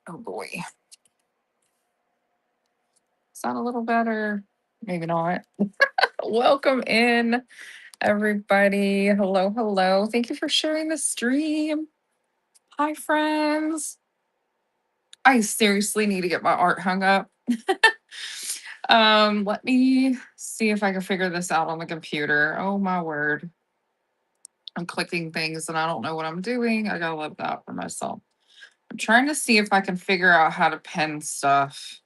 Oh boy. Is that a little better? Maybe not. Welcome in, everybody. Hello, hello. Thank you for sharing the stream. Hi, friends. I seriously need to get my art hung up. Let me see if I can figure this out on the computer. Oh my word. I'm clicking things and I don't know what I'm doing. I gotta love that for myself. I'm trying to see if I can figure out how to pen stuff.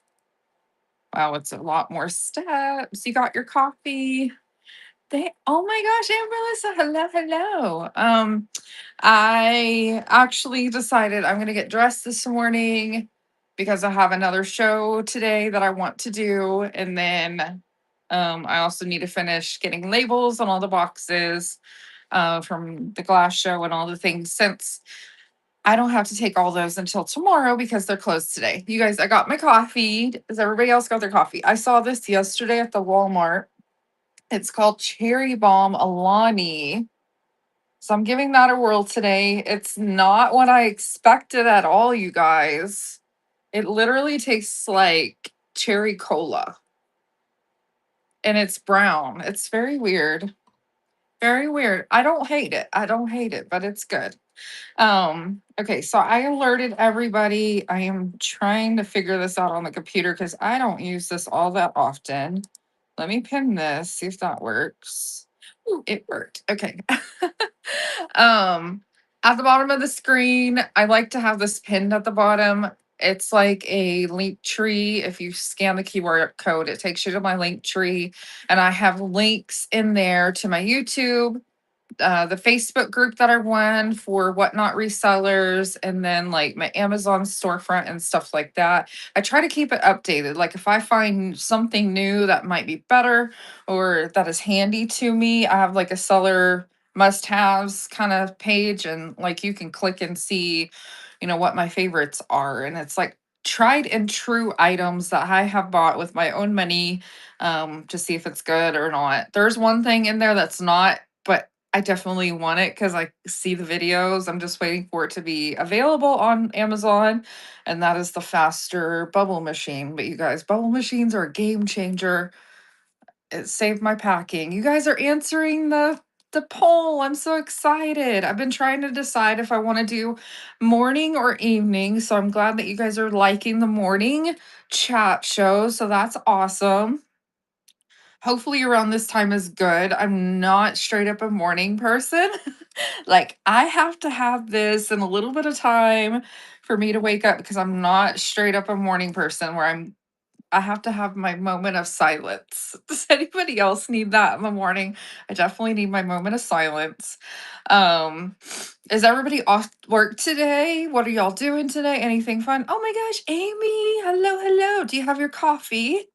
Wow, it's a lot more steps. You got your coffee. Oh my gosh, Aunt Melissa, hello, hello. I actually decided I'm gonna get dressed this morning because I have another show today that I want to do. And then I also need to finish getting labels on all the boxes from the glass show and all the things since I don't have to take all those until tomorrow because they're closed today. You guys, I got my coffee. Does everybody else got their coffee? I saw this yesterday at the Walmart. It's called Cherry Bomb Alani. So I'm giving that a whirl today. It's not what I expected at all, you guys. It literally tastes like cherry cola and it's brown. It's very weird. Very weird. I don't hate it. I don't hate it, but it's good. Okay, so I alerted everybody. I am trying to figure this out on the computer because I don't use this all that often. Let me pin this, see if that works. Ooh, it worked. Okay. um, at the bottom of the screen, I like to have this pinned at the bottom. It's like a link tree. If you scan the QR code, it takes you to my link tree. And I have links in there to my YouTube, the Facebook group that I run for Whatnot resellers, and then like my Amazon storefront and stuff like that. I try to keep it updated. Like if I find something new that might be better or that is handy to me, I have like a seller must haves kind of page, and like you can click and see, what my favorites are. And it's like tried and true items that I have bought with my own money to see if it's good or not. There's one thing in there that's not, but I definitely want it because I see the videos. I'm just waiting for it to be available on Amazon, and that is the faster bubble machine. But you guys, bubble machines are a game changer. It saved my packing. You guys are answering the poll. I'm so excited. I've been trying to decide if I want to do morning or evening. So I'm glad that you guys are liking the morning chat show. So that's awesome. Hopefully around this time is good. I'm not straight up a morning person. Like I have to have this in a little bit of time for me to wake up because I'm not straight up a morning person where I have to have my moment of silence. Does anybody else need that in the morning? I definitely need my moment of silence. Um is everybody off work today? What are y'all doing today? Anything fun? Oh my gosh, Amy. Hello, hello. Do you have your coffee?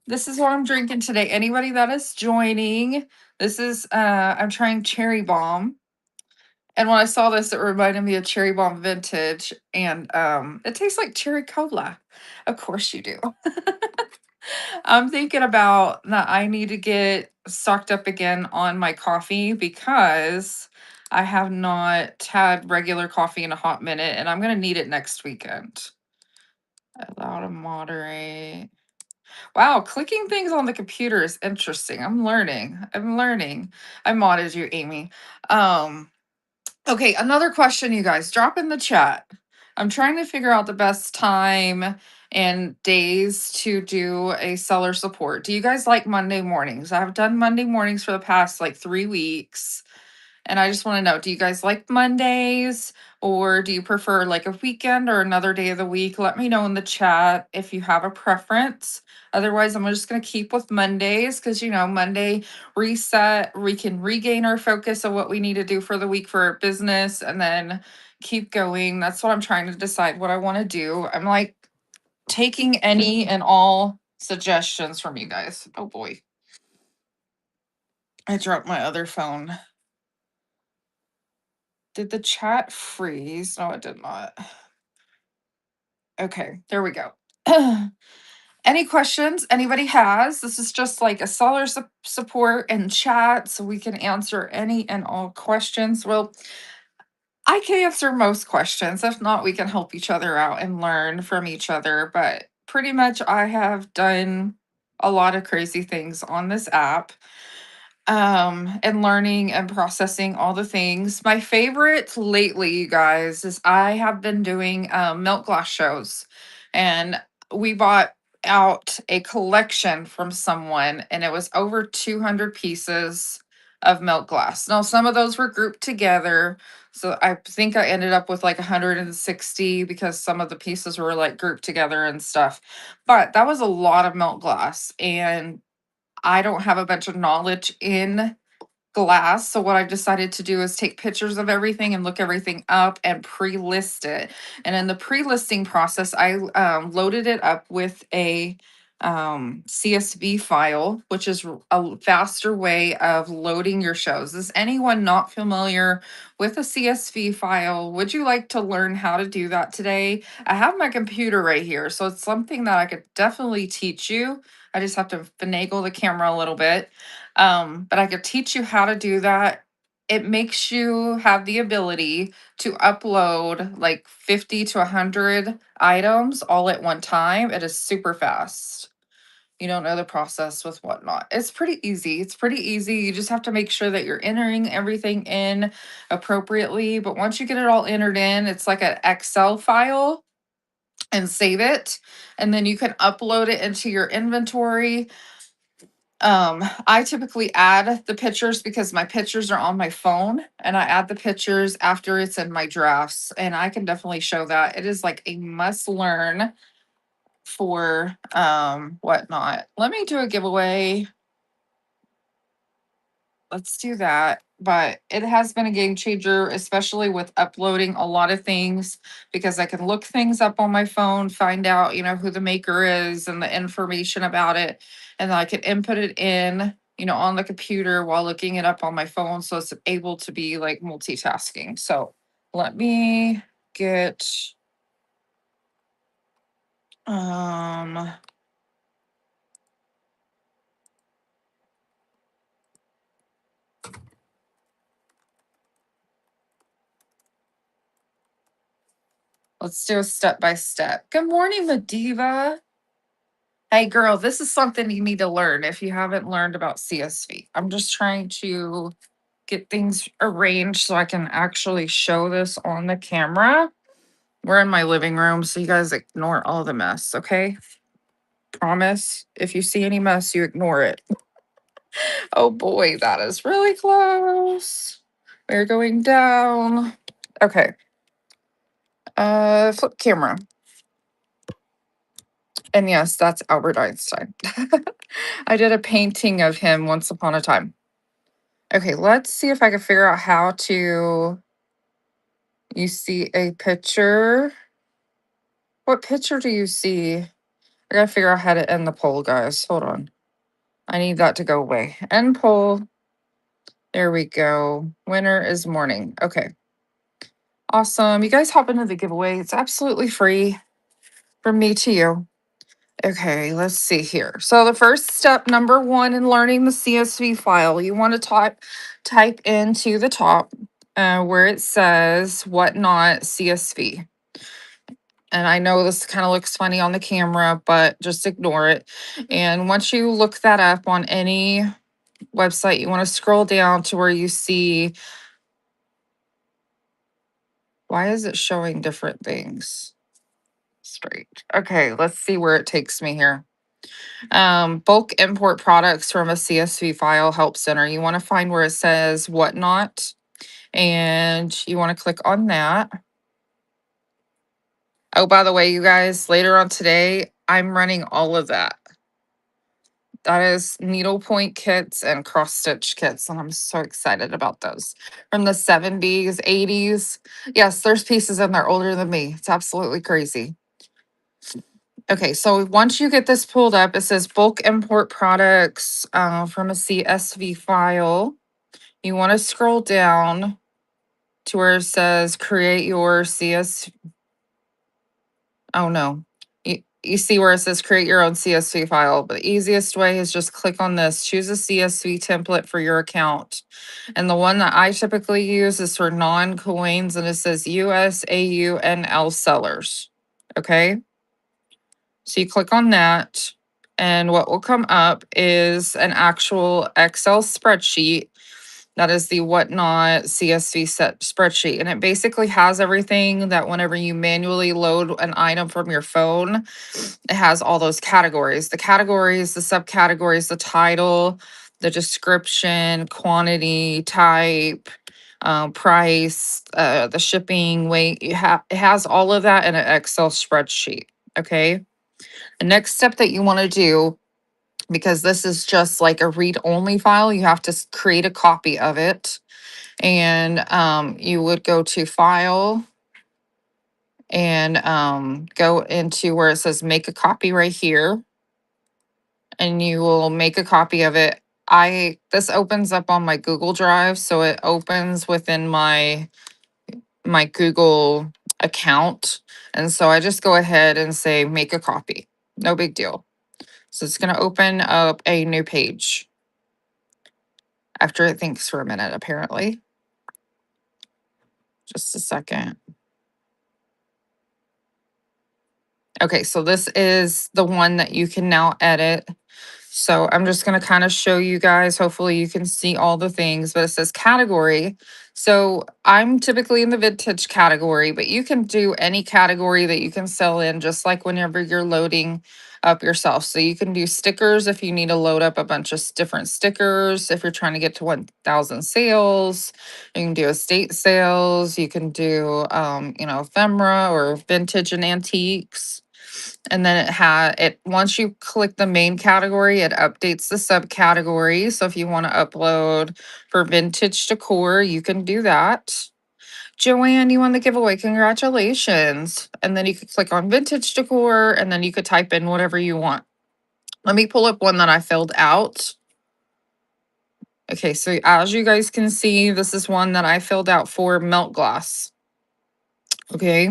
This is what I'm drinking today. Anybody that is joining, this is I'm trying Cherry Bomb. And when I saw this, it reminded me of Cherry Bomb Vintage. And it tastes like cherry cola. Of course you do. I'm thinking about that I need to get stocked up again on my coffee because I have not had regular coffee in a hot minute and I'm gonna need it next weekend. Allow to moderate. Wow, clicking things on the computer is interesting. I'm learning. I'm learning. I modded you, Amy. Um, okay, another question, you guys. Drop in the chat. I'm trying to figure out the best time and days to do a seller support. Do you guys like Monday mornings? I've done Monday mornings for the past like 3 weeks. And I just want to know, do you guys like Mondays or do you prefer like a weekend or another day of the week? Let me know in the chat if you have a preference. Otherwise, I'm just going to keep with Mondays because, Monday reset, we can regain our focus of what we need to do for the week for our business and then keep going. That's what I'm trying to decide what I want to do. I'm like taking any and all suggestions from you guys. Oh boy. I dropped my other phone. Did the chat freeze? No, it did not. Okay, there we go. Any questions anybody has? This is just like a seller support and chat, so we can answer any and all questions. Well, I can answer most questions. If not, we can help each other out and learn from each other. But pretty much, I have done a lot of crazy things on this app, and learning and processing all the things. My favorite lately, you guys, is I have been doing milk glass shows, and we bought out a collection from someone, and it was over 200 pieces of milk glass. Now, some of those were grouped together, so I think I ended up with like 160 because some of the pieces were like grouped together and stuff. But that was a lot of milk glass, and I don't have a bunch of knowledge in glass. So what I've decided to do is take pictures of everything and look everything up and pre-list it. And in the pre-listing process, I loaded it up with a CSV file, which is a faster way of loading your shows. Is anyone not familiar with a CSV file? Would you like to learn how to do that today? I have my computer right here, so it's something that I could definitely teach you. I just have to finagle the camera a little bit. But I could teach you how to do that. It makes you have the ability to upload like 50 to 100 items all at one time. It is super fast. You don't know the process with whatnot. It's pretty easy. It's pretty easy. You just have to make sure that you're entering everything in appropriately. But once you get it all entered in, it's like an Excel file, and save it. And then you can upload it into your inventory. I typically add the pictures because my pictures are on my phone, and I add the pictures after it's in my drafts, and I can definitely show that. It is like a must learn for whatnot. Let me do a giveaway. Let's do that. But it has been a game changer, especially with uploading a lot of things, because I can look things up on my phone, find out, who the maker is and the information about it. And then I can input it in, on the computer while looking it up on my phone. So it's able to be like multitasking. So let me get, um, let's do a step by step. Good morning, Madiva. Hey girl, this is something you need to learn if you haven't learned about CSV. I'm just trying to get things arranged so I can actually show this on the camera. We're in my living room, so you guys ignore all the mess, okay? Promise. If you see any mess, you ignore it. Oh boy, that is really close. We're going down. Okay. Flip camera. And yes, that's Albert Einstein. I did a painting of him once upon a time. Okay, let's see if I can figure out how to. You see a picture. What picture do you see? I gotta figure out how to end the poll, guys. Hold on. I need that to go away. End poll. There we go. Winner is morning. Okay. Awesome. You guys hop into the giveaway. It's absolutely free from me to you. Okay, let's see here. So the first step, number one, in learning the CSV file, you want to type into the top where it says whatnot CSV. And I know this kind of looks funny on the camera, but just ignore it. And once you look that up on any website, you want to scroll down to where you see, why is it showing different things? Straight. Okay, let's see where it takes me here. Bulk import products from a CSV file help center. You want to find where it says whatnot, and you want to click on that. Oh, by the way, you guys, later on today, I'm running all of that. That is needlepoint kits and cross stitch kits, and I'm so excited about those. From the 70s, 80s. Yes, there's pieces in there older than me. It's absolutely crazy. Okay, so once you get this pulled up, it says bulk import products from a CSV file. You want to scroll down to where it says create your CS. Oh no. you see where it says create your own CSV file. But the easiest way is just click on this, choose a CSV template for your account. And the one that I typically use is for non-coins, and it says USAUNL sellers. Okay. So you click on that, and what will come up is an actual Excel spreadsheet. That is the Whatnot CSV set spreadsheet. And it basically has everything that whenever you manually load an item from your phone, it has all those categories, the categories, the subcategories, the title, the description, quantity, type, price, the shipping, weight. It has all of that in an Excel spreadsheet. Okay. The next step that you want to do, because this is just like a read only file, you have to create a copy of it. And you would go to file and go into where it says make a copy right here. And you will make a copy of it. This opens up on my Google Drive, so it opens within my Google account. And so I just go ahead and say make a copy. No big deal. So it's going to open up a new page after it thinks for a minute, apparently. Just a second. Okay, so this is the one that you can now edit. So I'm just going to kind of show you guys. Hopefully you can see all the things, but it says category. So I'm typically in the vintage category, but you can do any category that you can sell in, just like whenever you're loading up yourself. So you can do stickers if you need to load up a bunch of different stickers. If you're trying to get to 1,000 sales, you can do estate sales. You can do, ephemera or vintage and antiques. And then once you click the main category, it updates the subcategory. So if you want to upload for vintage decor, you can do that. Joanne, you won the giveaway. Congratulations. And then you could click on vintage decor and then you could type in whatever you want. Let me pull up one that I filled out. Okay, so as you guys can see, this is one that I filled out for melt glass. Okay.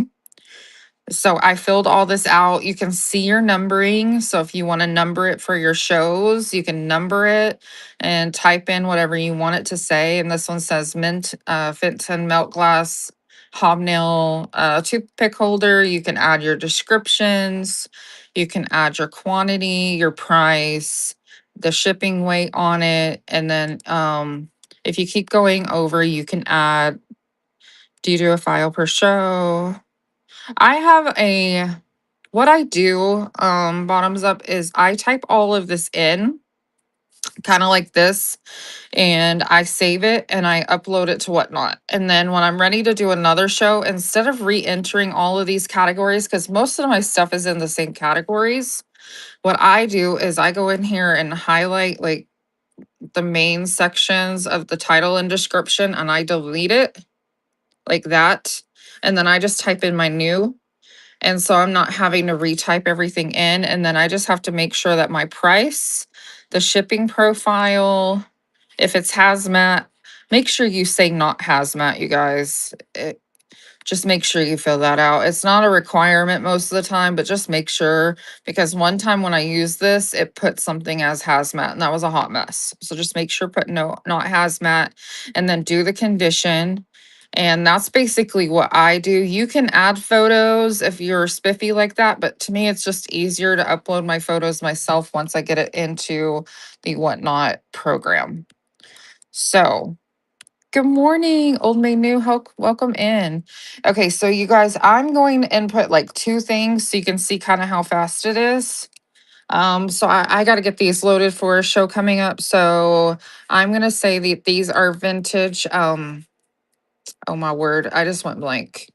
So I filled all this out. You can see your numbering. So if you want to number it for your shows, you can number it and type in whatever you want it to say. And this one says mint, Fenton melt glass, hobnail, toothpick holder. You can add your descriptions. You can add your quantity, your price, the shipping weight on it. And then if you keep going over, you can add, do you do a file per show? I have what I do, bottoms up, is I type all of this in, kind of like this, and I save it and I upload it to Whatnot. And then when I'm ready to do another show, instead of re-entering all of these categories, because most of my stuff is in the same categories, what I do is I go in here and highlight like the main sections of the title and description and I delete it like that. And then I just type in my new. And so I'm not having to retype everything in. And then I just have to make sure that my price, the shipping profile, if it's hazmat, make sure you say not hazmat, you guys. Just make sure you fill that out. It's not a requirement most of the time, but just make sure, because one time when I used this, it put something as hazmat and that was a hot mess. So just make sure put no, not hazmat, and then do the condition. And that's basically what I do. You can add photos if you're spiffy like that, but to me, it's just easier to upload my photos myself once I get it into the Whatnot program. So good morning, Old Maid New. Welcome in. Okay, so you guys, I'm going to input like two things so you can see kind of how fast it is. So I got to get these loaded for a show coming up. So I'm gonna say that these are vintage. Oh my word, I just went blank.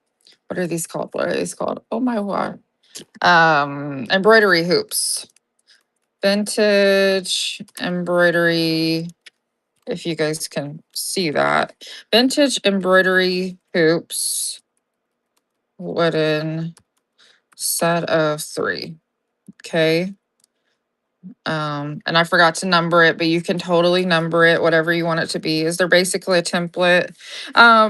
What are these called? What are these called? Oh my word. Embroidery hoops. Vintage embroidery, if you guys can see that. Vintage embroidery hoops, wooden set of 3. Okay. And I forgot to number it, but you can totally number it, whatever you want it to be. Is there basically a template?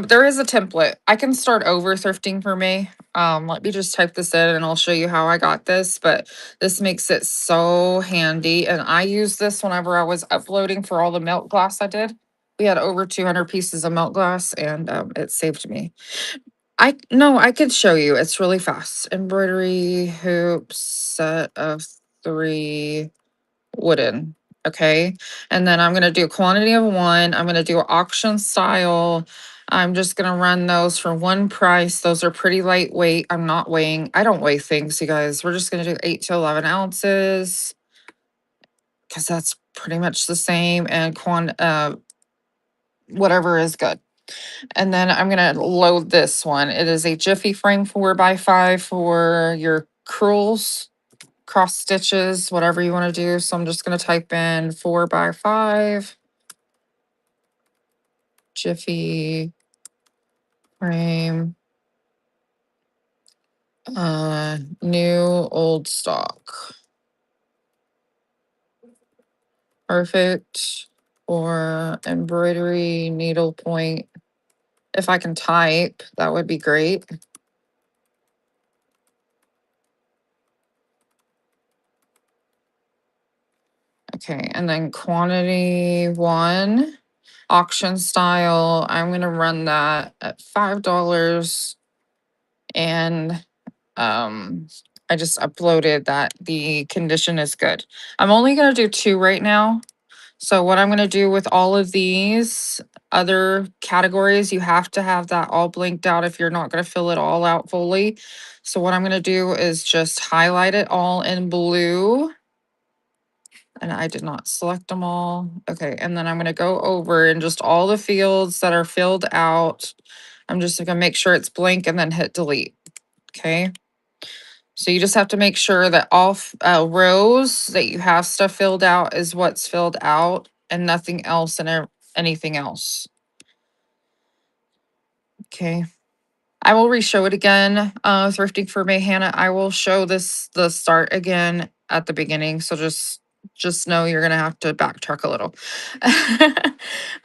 There is a template. I can start over thrifting for me. Let me just type this in and I'll show you how I got this, but this makes it so handy. And I used this whenever I was uploading for all the melt glass I did. We had over 200 pieces of melt glass and it saved me. I could show you. It's really fast. Embroidery hoops, set of 3 wooden. Okay. And then I'm going to do quantity of 1. I'm going to do auction style. I'm just going to run those for one price. Those are pretty lightweight. I'm not weighing. I don't weigh things, you guys. We're just going to do 8 to 11 ounces because that's pretty much the same. And whatever is good. And then I'm going to load this one. It is a Jiffy frame 4x5 for your crewels, cross stitches, whatever you want to do. So I'm just going to type in 4x5 Jiffy frame, new old stock. Perfect for embroidery needlepoint. If I can type, that would be great. Okay, and then quantity 1, auction style. I'm gonna run that at $5. And I just uploaded that the condition is good. I'm only gonna do 2 right now. So what I'm gonna do with all of these other categories, you have to have that all blinked out if you're not gonna fill it all out fully. So what I'm gonna do is just highlight it all in blue. And I did not select them all. Okay, and then I'm gonna go over and just all the fields that are filled out. I'm just gonna make sure it's blank and then hit delete. Okay. So you just have to make sure that all rows that you have stuff filled out is what's filled out and nothing else and anything else. Okay. I will re-show it again. Thrifting for May Hannah. I will show the start again at the beginning. So just know you're gonna have to backtrack a little.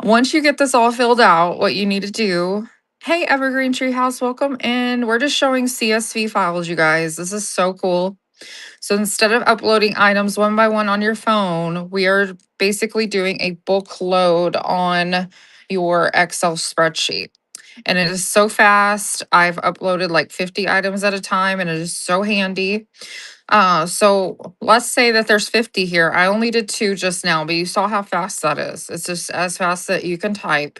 Once you get this all filled out, what you need to do. Hey, Evergreen Treehouse, welcome in. We're just showing CSV files, you guys. This is so cool. So instead of uploading items one by one on your phone, we are basically doing a bulk load on your Excel spreadsheet. And it is so fast. I've uploaded like 50 items at a time and it is so handy. So let's say that there's 50 here. I only did 2 just now, but you saw how fast that is. It's just as fast that you can type.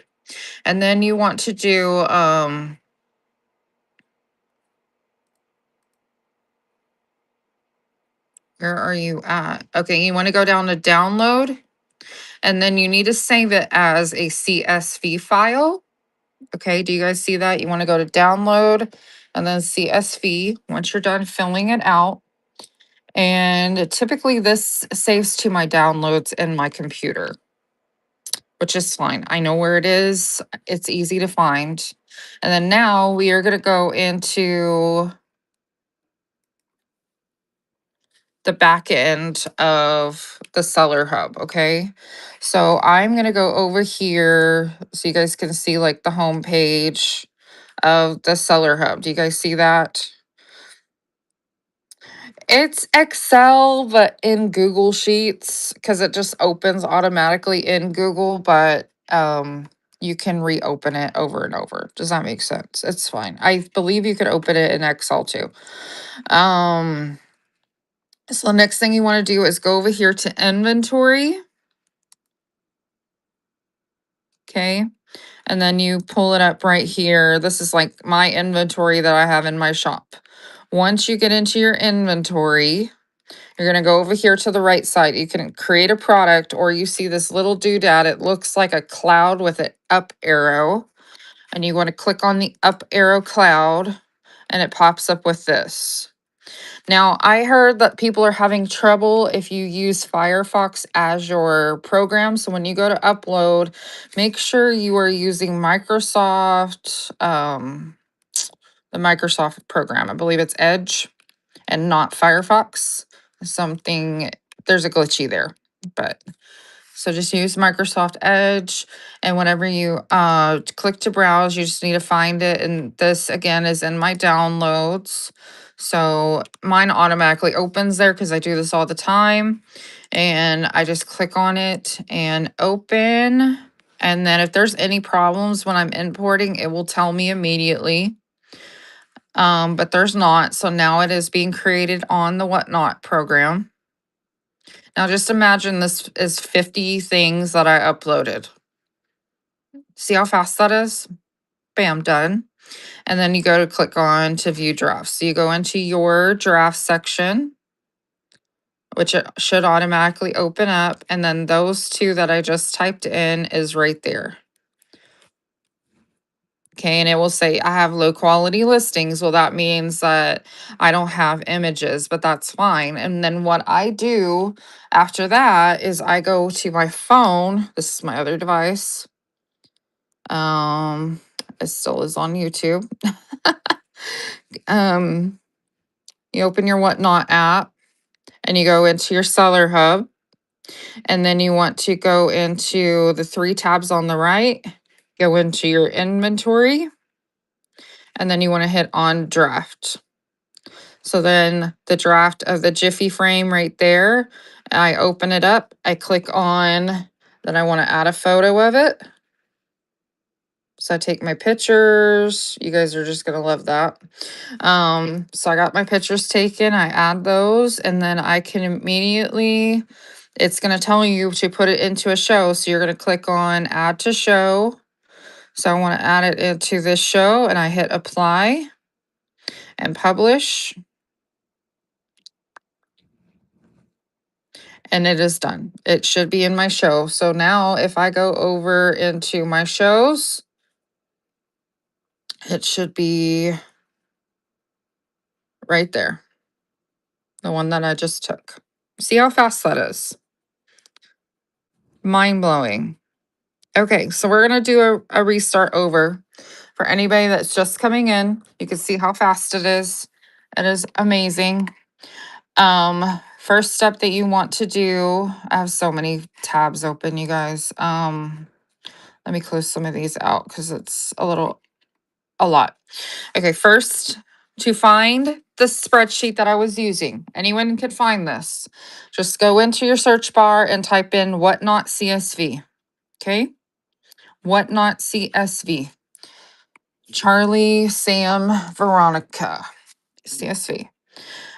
And then you want to do where are you at? Okay, you want to go down to download. And then you need to save it as a CSV file. Okay, do you guys see that? You want to go to download and then CSV once you're done filling it out. And typically this saves to my downloads in my computer, which is fine. I know where it is. It's easy to find. And then now we are going to go into the back end of the seller hub. Okay. So I'm going to go over here so you guys can see like the home page of the seller hub. Do you guys see that? It's Excel, but in Google Sheets because it just opens automatically in Google, but you can reopen it over and over. Does that make sense? It's fine. I believe you could open it in Excel too. So the next thing you want to do is go over here to inventory. Okay. And then you pull it up right here. This is like my inventory that I have in my shop. Once you get into your inventory, you're going to go over here to the right side. You can create a product or you see this little doodad. It looks like a cloud with an up arrow. And you want to click on the up arrow cloud and it pops up with this. Now, I heard that people are having trouble if you use Firefox as your program. So when you go to upload, make sure you are using Microsoft, the Microsoft program. I believe it's Edge and not Firefox. Something there's a glitchy there, but so just use Microsoft Edge, and whenever you click to browse, you just need to find it. And this again is in my downloads. So mine automatically opens there because I do this all the time. And I just click on it and open. And then if there's any problems when I'm importing, it will tell me immediately. But there's not. So now it is being created on the Whatnot program. Now just imagine this is 50 things that I uploaded. See how fast that is? Bam, done. And then you go to click on to view drafts. So you go into your draft section, which it should automatically open up. And then those two that I just typed in is right there. Okay, and it will say I have low quality listings. Well, that means that I don't have images, but that's fine. And then what I do after that is I go to my phone. This is my other device. It still is on YouTube. um, you open your Whatnot app and you go into your Seller Hub, and then you want to go into the 3 tabs on the right, go into your inventory, and then you want to hit on draft. So then the draft of the Jiffy frame right there, I open it up, I click on that I want to add a photo of it. So I take my pictures. You guys are just gonna love that. So I got my pictures taken, I add those, and then I can immediately, it's gonna tell you to put it into a show. So you're gonna click on add to show. So I want to add it into this show, and I hit apply and publish. And it is done. It should be in my show. So now if I go over into my shows, it should be right there. The one that I just took. See how fast that is? Mind blowing. Okay, so we're gonna do a restart over. For anybody that's just coming in, you can see how fast it is. It is amazing. First step that you want to do, I have so many tabs open, you guys. Let me close some of these out because it's a lot. Okay, first, to find the spreadsheet that I was using, anyone could find this. Just go into your search bar and type in Whatnot CSV. Okay, Whatnot CSV. Charlie, Sam, Veronica, CSV.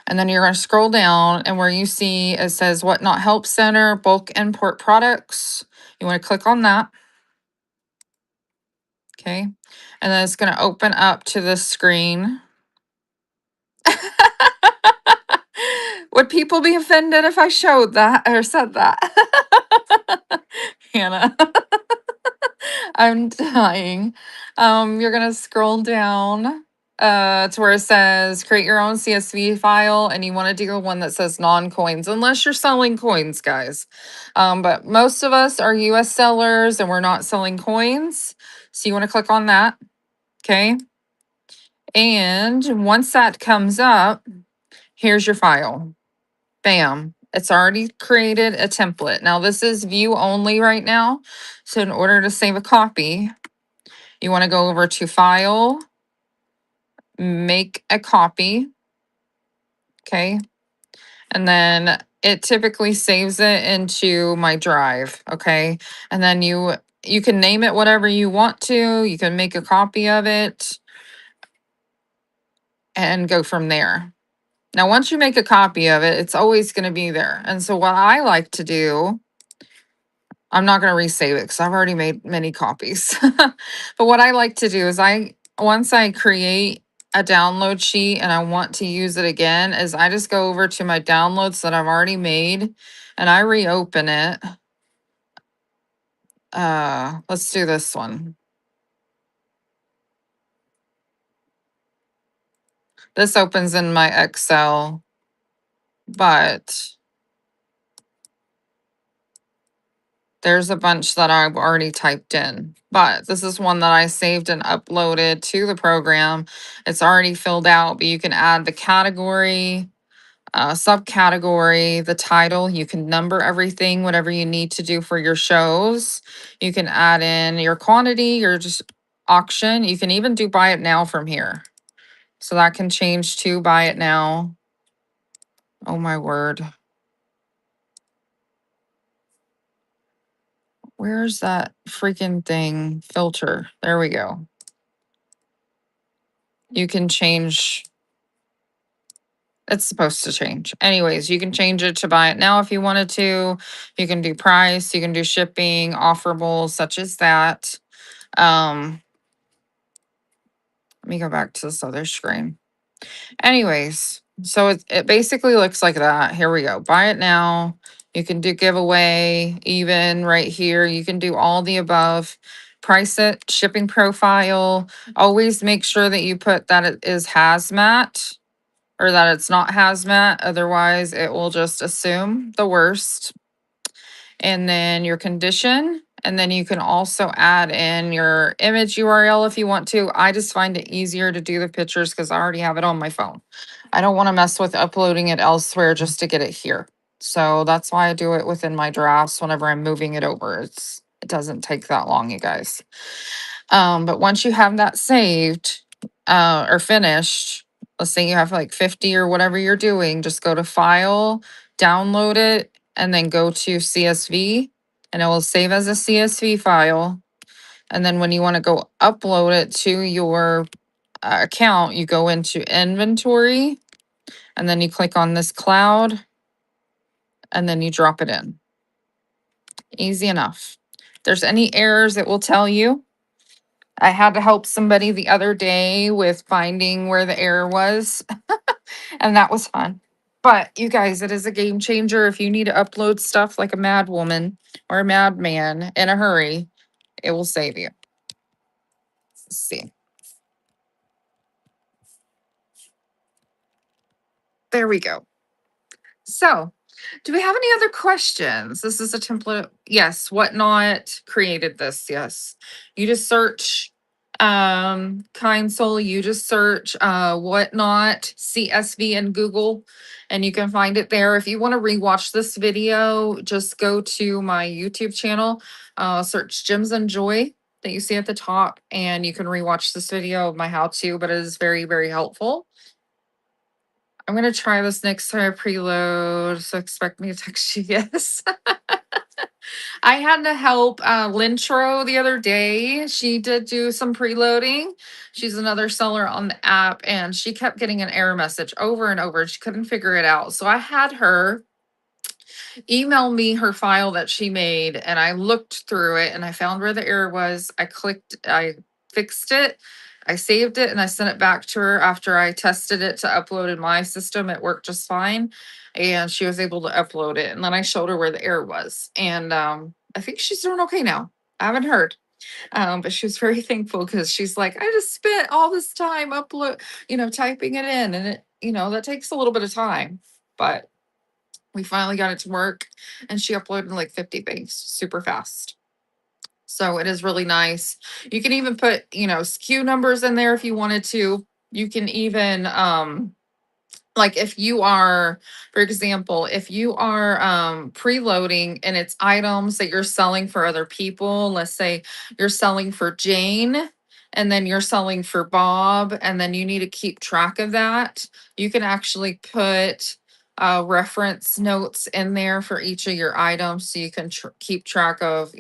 And then you're going to scroll down, and where you see it says Whatnot Help Center, bulk import products, you want to click on that. Okay. And then it's going to open up to this screen. Would people be offended if I showed that or said that? Hannah. I'm dying. You're gonna scroll down to where it says create your own CSV file, and you want to do one that says non-coins, unless you're selling coins, guys. But most of us are US sellers and we're not selling coins. So you want to click on that. Okay. And once that comes up, here's your file. Bam. It's already created a template. Now this is view only right now. So in order to save a copy, you want to go over to file, make a copy. Okay. And then it typically saves it into my drive. Okay. And then you can name it whatever you want to. You can make a copy of it and go from there. Now, once you make a copy of it, it's always going to be there. And so what I like to do, I'm not going to resave it because I've already made many copies. But what I like to do is once I create a download sheet and I want to use it again, is I just go over to my downloads that I've already made and I reopen it. Let's do this one. This opens in my Excel, but there's a bunch that I've already typed in. But this is one that I saved and uploaded to the program. It's already filled out, but you can add the category. subcategory, the title. You can number everything, whatever you need to do for your shows. You can add in your quantity, your just auction. You can even do buy it now from here. So that can change to buy it now. Oh my word. Where's that freaking thing? Filter. There we go. You can change. It's supposed to change. Anyways, you can change it to buy it now if you wanted to. You can do price, you can do shipping, offerables, such as that. Let me go back to this other screen. Anyways, so it basically looks like that. Here we go. Buy it now. You can do giveaway, even right here. You can do all the above. Price it, shipping profile. Always make sure that you put that it is hazmat or that it's not hazmat. Otherwise, it will just assume the worst. And then your condition. And then you can also add in your image URL if you want to. I just find it easier to do the pictures because I already have it on my phone. I don't want to mess with uploading it elsewhere just to get it here. So that's why I do it within my drafts whenever I'm moving it over. It doesn't take that long, you guys. But once you have that saved or finished, let's say you have like 50 or whatever you're doing, just go to file, download it, and then go to CSV and it will save as a CSV file. And then when you want to go upload it to your account, you go into inventory and then you click on this cloud and then you drop it in. Easy enough. If there's any errors, it will tell you. I had to help somebody the other day with finding where the error was, and that was fun. But you guys, it is a game changer. If you need to upload stuff like a mad woman or a madman in a hurry, it will save you. Let's see. There we go. So, do we have any other questions? This is a template. Yes, Whatnot created this. Yes. You just search Kind Soul, you just search Whatnot CSV in Google and you can find it there. If you want to rewatch this video, just go to my YouTube channel, search Gems and Joy that you see at the top, and you can rewatch this video of my how-to, but it is very, very helpful. I'm gonna try this next time I preload, so expect me to text you. Yes. I had to help Lintro the other day. She did do some preloading. She's another seller on the app, and she kept getting an error message over and over. She couldn't figure it out. So I had her email me her file that she made, and I looked through it and I found where the error was. I fixed it, I saved it, and I sent it back to her after I tested it to upload in my system. It worked just fine, and she was able to upload it. And then I showed her where the error was, and I think she's doing okay now. I haven't heard. But she was very thankful because she's like, I just spent all this time typing it in, and that takes a little bit of time, but we finally got it to work, and she uploaded like 50 things super fast. So it is really nice. You can even put, SKU numbers in there if you wanted to. You can even like if you are, for example, if you are preloading and it's items that you're selling for other people, let's say you're selling for Jane and then you're selling for Bob, and then you need to keep track of that, you can actually put reference notes in there for each of your items so you can keep track of,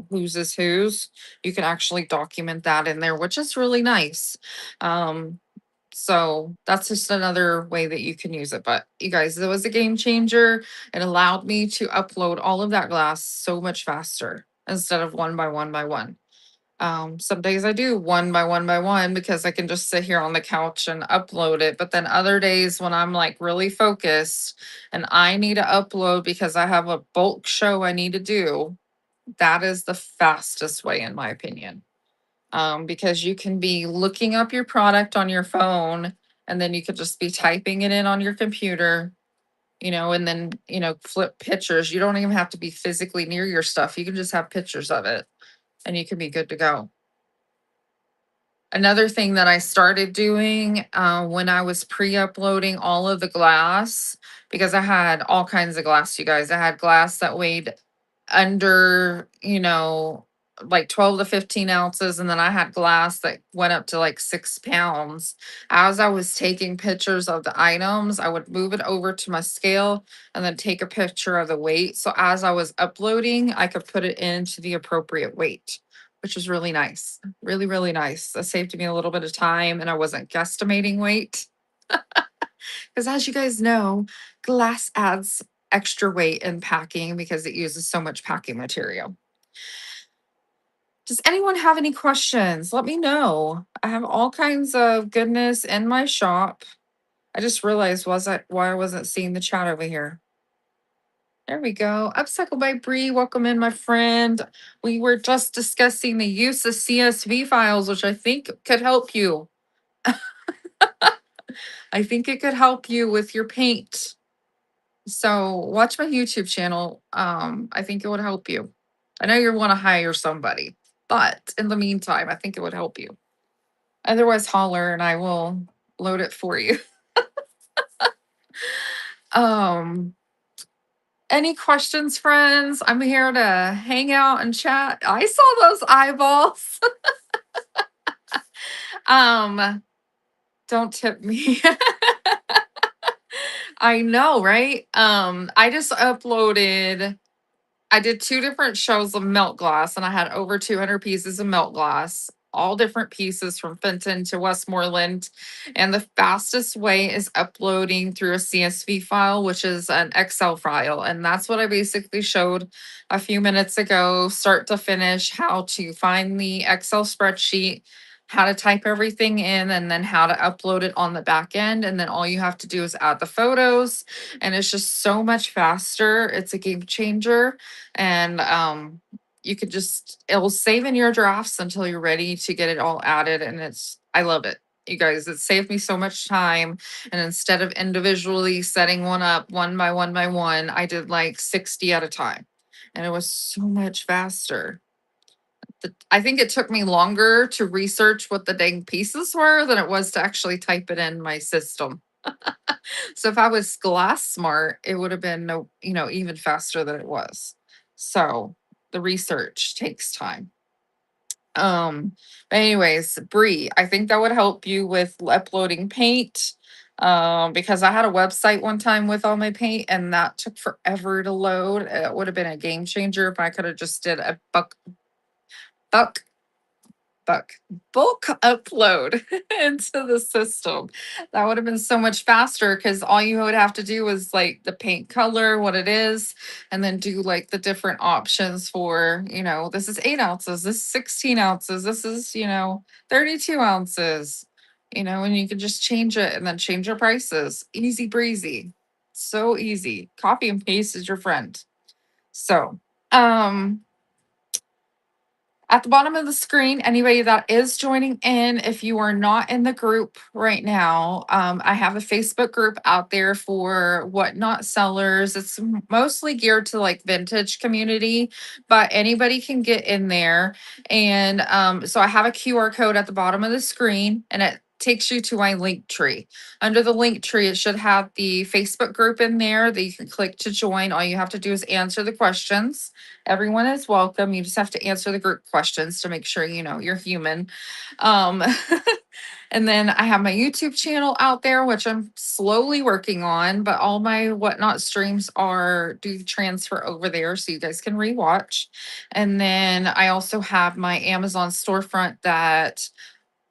whose is whose. You can actually document that in there, which is really nice. So that's just another way that you can use it. But you guys, it was a game changer. It allowed me to upload all of that glass so much faster instead of one by one by one. Some days I do one by one by one because I can just sit here on the couch and upload it. But then other days when I'm like really focused and I need to upload because I have a bulk show I need to do, that is the fastest way, in my opinion. Because you can be looking up your product on your phone and then you could just be typing it in on your computer, and then, flip pictures. You don't even have to be physically near your stuff. You can just have pictures of it and you can be good to go. Another thing that I started doing when I was pre-uploading all of the glass, because I had all kinds of glass, you guys. I had glass that weighed under, like 12 to 15 ounces. And then I had glass that went up to like 6 pounds. As I was taking pictures of the items, I would move it over to my scale and then take a picture of the weight. So as I was uploading, I could put it into the appropriate weight, which was really nice. Really, really nice. That saved me a little bit of time and I wasn't guesstimating weight. Because as you guys know, glass adds extra weight in packing because it uses so much packing material. Does anyone have any questions? Let me know. I have all kinds of goodness in my shop. I just realized why I wasn't seeing the chat over here. There we go. Upcycle by Bree. Welcome in, my friend. We were just discussing the use of CSV files, which I think could help you. I think it could help you with your paint. So watch my YouTube channel. I think it would help you. I know you want to hire somebody, but in the meantime, I think it would help you. Otherwise, holler and I will load it for you. um, any questions, friends? I'm here to hang out and chat. I saw those eyeballs. Don't tip me. I know, right? I just uploaded I did 2 different shows of melt glass, and I had over 200 pieces of melt glass, all different pieces from Fenton to Westmoreland. And the fastest way is uploading through a CSV file, which is an Excel file. And that's what I basically showed a few minutes ago, start to finish, how to find the Excel spreadsheet, how to type everything in, and then how to upload it on the back end. And then all you have to do is add the photos, and it's just so much faster. It's a game changer. And you could just it'll save in your drafts until you're ready to get it all added. And I love it, you guys. It saved me so much time. And instead of individually setting one up one by one by one, I did like 60 at a time, and it was so much faster. I think it took me longer to research what the dang pieces were than it was to actually type it in my system. So if I was glass smart, it would have been even faster than it was. So the research takes time. But anyways, Bree, I think that would help you with uploading paint. Because I had a website one time with all my paint and that took forever to load. It would have been a game changer if I could have just did a buck book bulk upload into the system. That would have been so much faster because all you would have to do is like the paint color, what it is, and then do like the different options for, this is 8 ounces, this is 16 ounces, this is, 32 ounces, and you can just change it and then change your prices. Easy breezy. So easy. Copy and paste is your friend. So, um, at the bottom of the screen, anybody that is joining in, if you are not in the group right now, I have a Facebook group out there for whatnot sellers. It's mostly geared to like vintage community, but anybody can get in there. And so I have a QR code at the bottom of the screen, and it takes you to my link tree. Under the link tree, it should have the Facebook group in there that you can click to join. All you have to do is answer the questions. Everyone is welcome. You just have to answer the group questions to make sure you're human. Um, and then I have my YouTube channel out there, which I'm slowly working on, but all my whatnot streams do transfer over there so you guys can rewatch. And then I also have my Amazon storefront that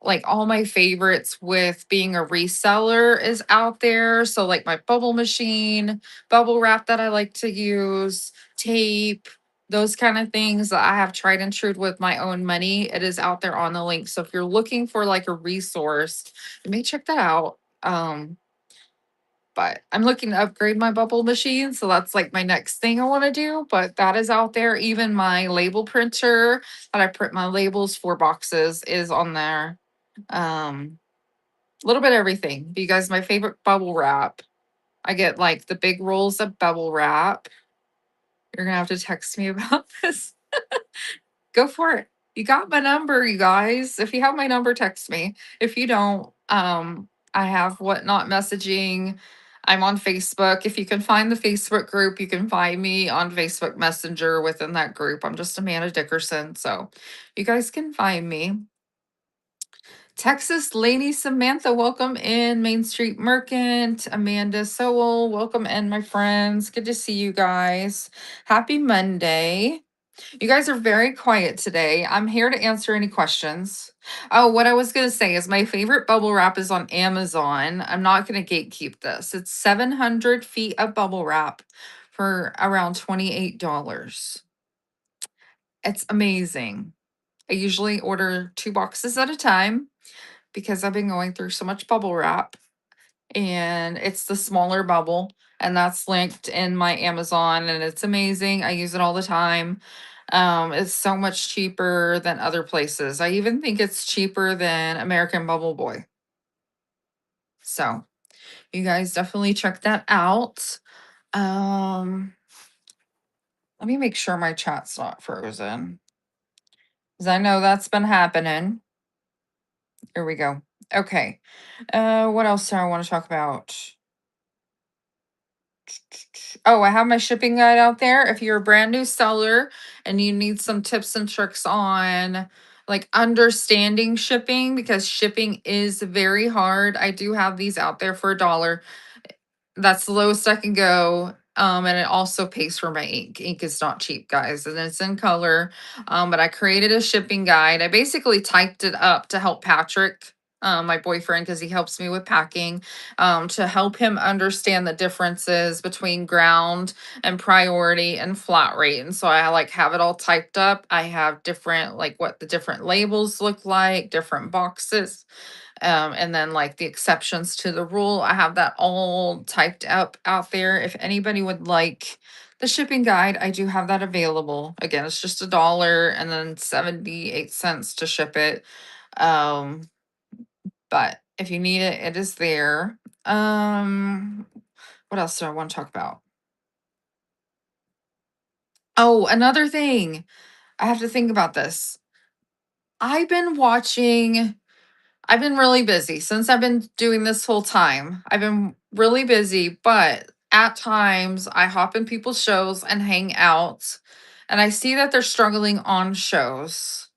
like all my favorites with being a reseller is out there. So like my bubble machine, bubble wrap that I like to use, tape, those kind of things that I have tried and true with my own money. It is out there on the link. So if you're looking for like a resource, you may check that out. But I'm looking to upgrade my bubble machine. So that's like my next thing I want to do. But that is out there. Even my label printer that I print my labels for boxes is on there. A little bit of everything. You guys, my favorite bubble wrap. I get like the big rolls of bubble wrap. You're gonna have to text me about this. Go for it. You got my number, you guys. If you have my number, text me. If you don't, I have whatnot messaging. I'm on Facebook. If you can find the Facebook group, you can find me on Facebook Messenger within that group. I'm just Amanda Dickerson. So you guys can find me. Texas Lady Samantha, welcome in. Main Street Merchant, Amanda Sowell, welcome in, my friends. Good to see you guys. Happy Monday. You guys are very quiet today. I'm here to answer any questions. Oh, what I was going to say is my favorite bubble wrap is on Amazon. I'm not going to gatekeep this. It's 700 feet of bubble wrap for around $28. It's amazing. I usually order 2 boxes at a time because I've been going through so much bubble wrap, and it's the smaller bubble, and that's linked in my Amazon, and it's amazing. I use it all the time. It's so much cheaper than other places. I even think it's cheaper than American Bubble Boy. So you guys definitely check that out. Um, Let me make sure my chat's not frozen because I know that's been happening. Here we go. Okay. What else do I want to talk about? Oh, I have my shipping guide out there. If you're a brand new seller and you need some tips and tricks on like understanding shipping, because shipping is very hard. I do have these out there for $1. That's the lowest I can go. And it also pays for my ink. Ink is not cheap, guys, and it's in color. But I created a shipping guide. I basically typed it up to help Patrick, my boyfriend, because he helps me with packing, to help him understand the differences between ground and priority and flat rate. And so I like have it all typed up. I have different, like what the different labels look like, different boxes, and then like the exceptions to the rule. I have that all typed up out there. If anybody would like the shipping guide, I do have that available. Again, it's just $1 and then 78 cents to ship it. Um, but if you need it, it is there. What else do I want to talk about? Oh, another thing. I have to think about this. I've been watching I've been really busy since I've been doing this full time. I've been really busy, but at times I hop in people's shows and hang out, and I see that they're struggling on shows.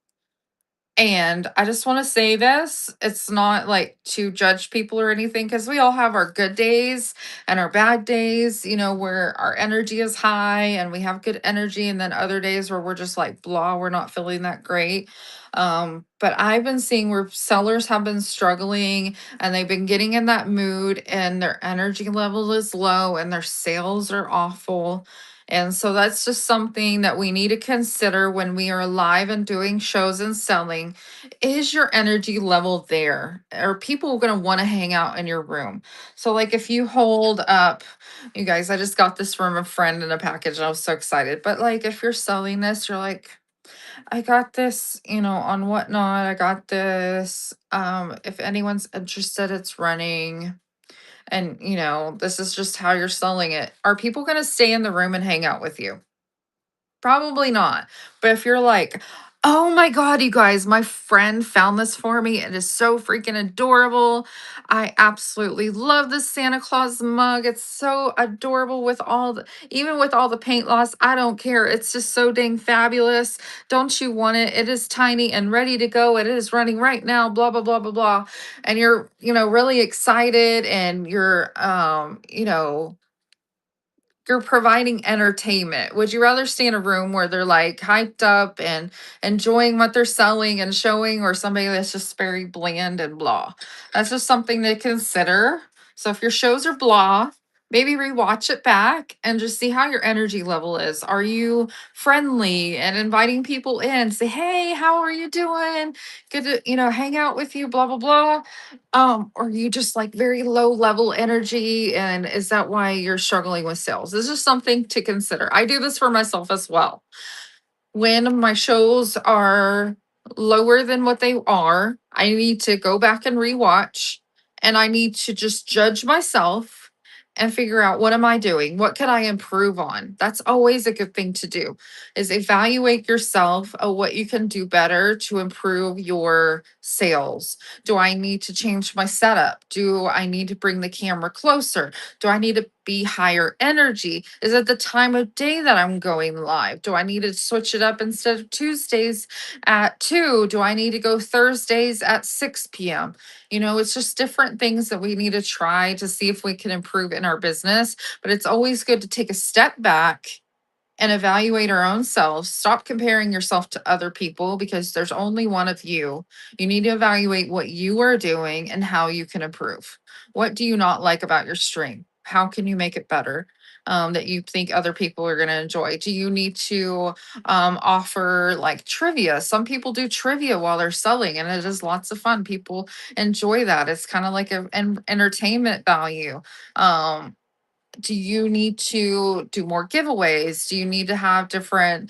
And I just want to say this, it's not like to judge people or anything, because we all have our good days and our bad days, where our energy is high and we have good energy, and then other days where we're just like blah, we're not feeling that great. But I've been seeing where sellers have been struggling and they've been getting in that mood and their energy level is low and their sales are awful. And so that's just something that we need to consider when we are live and doing shows and selling. Is your energy level there? Are people going to want to hang out in your room? So, like, if you hold up, you guys, I just got this from a friend in a package. And I was so excited. But, like, if you're selling this, you're like, I got this, on Whatnot. I got this. If anyone's interested, it's running. And, this is just how you're selling it. Are people going to stay in the room and hang out with you? Probably not. But if you're like, oh my God, you guys, my friend found this for me. It is so freaking adorable. I absolutely love this Santa Claus mug. It's so adorable with even with all the paint loss. I don't care. It's just so dang fabulous. Don't you want it? It is tiny and ready to go. It is running right now, blah, blah, blah, blah, blah. And you're, really excited, and you're providing entertainment. Would you rather stay in a room where they're like hyped up and enjoying what they're selling and showing, or somebody that's just very bland and blah? That's just something to consider. So if your shows are blah, maybe rewatch it back and just see how your energy level is. Are you friendly and inviting people in? Say, hey, how are you doing? Good to, hang out with you, blah, blah, blah. Or you just like very low level energy, and is that why you're struggling with sales? This is something to consider. I do this for myself as well. When my shows are lower than what they are, I need to go back and rewatch, and I need to just judge myself and figure out, what am I doing? What could I improve on? That's always a good thing to do, is evaluate yourself of what you can do better to improve your sales. Do I need to change my setup? Do I need to bring the camera closer? Do I need to be higher energy? Is it the time of day that I'm going live? Do I need to switch it up, instead of Tuesdays at 2? Do I need to go Thursdays at 6 p.m.? It's just different things that we need to try to see if we can improve in our business. But it's always good to take a step back and evaluate our own selves. Stop comparing yourself to other people, because there's only one of you. You need to evaluate what you are doing and how you can improve. What do you not like about your stream? How can you make it better? That you think other people are going to enjoy? Do you need to offer like trivia? Some people do trivia while they're selling, and it is lots of fun. People enjoy that. It's kind of like an entertainment value. Um, do you need to do more giveaways? Do you need to have different,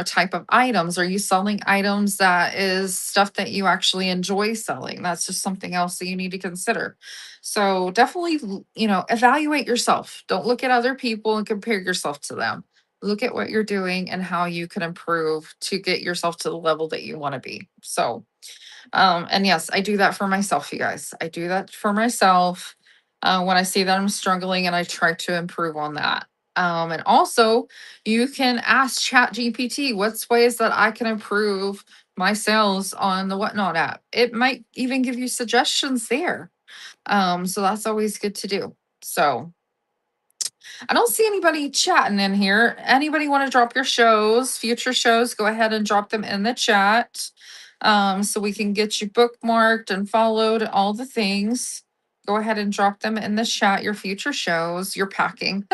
type of items? Are you selling items that is stuff that you actually enjoy selling? That's just something else that you need to consider. So definitely, evaluate yourself. Don't look at other people and compare yourself to them. Look at what you're doing and how you can improve to get yourself to the level that you want to be. So, and yes, I do that for myself, you guys. I do that for myself when I see that I'm struggling, and I try to improve on that. And also, you can ask Chat GPT, what's ways that I can improve my sales on the Whatnot app. It might even give you suggestions there. So that's always good to do. So I don't see anybody chatting in here. Anybody want to drop your shows, future shows? Go ahead and drop them in the chat, so we can get you bookmarked and followed, all the things. Go ahead and drop them in the chat, your future shows, your packing.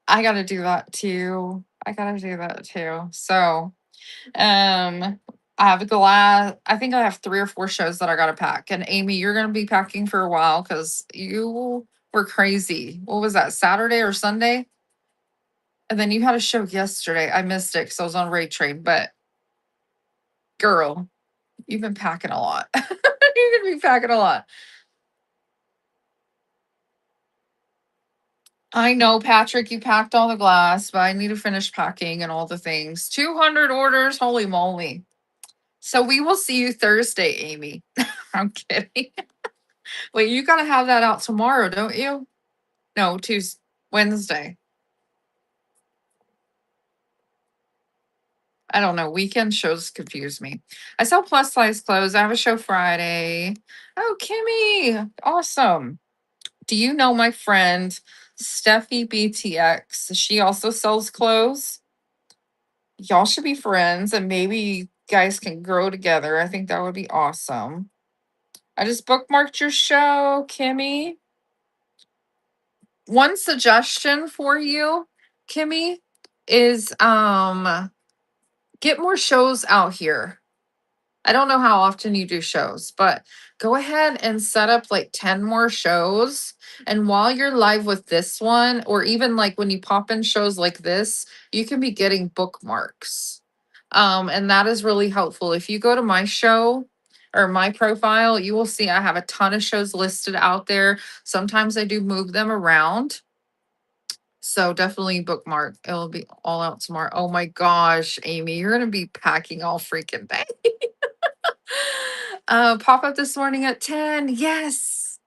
I got to do that too. I got to do that too. So, I have a glass. I think I have 3 or 4 shows that I got to pack. And Amy, you're going to be packing for a while because you were crazy. What was that, Saturday or Sunday? And then you had a show yesterday. I missed it because I was on Raid Train. But girl, you've been packing a lot. You're gonna be packing a lot. I know, Patrick, you packed all the glass, but I need to finish packing and all the things. 200 orders. Holy moly. So we will see you Thursday, Amy. I'm kidding. Wait, you gotta have that out tomorrow, don't you? No, Tuesday, Wednesday. I don't know. Weekend shows confuse me. I sell plus size clothes. I have a show Friday. Oh, Kimmy. Awesome. Do you know my friend Steffi BTX? She also sells clothes. Y'all should be friends, and maybe you guys can grow together. I think that would be awesome. I just bookmarked your show, Kimmy. One suggestion for you, Kimmy, is get more shows out here. I don't know how often you do shows, but go ahead and set up like 10 more shows. And while you're live with this one, or even like when you pop in shows like this, you can be getting bookmarks. And that is really helpful. If you go to my show or my profile, you will see I have a ton of shows listed out there. Sometimes I do move them around. So definitely bookmark. It'll be all out tomorrow. Oh my gosh, Amy, you're gonna be packing all freaking day. Pop up this morning at 10. Yes.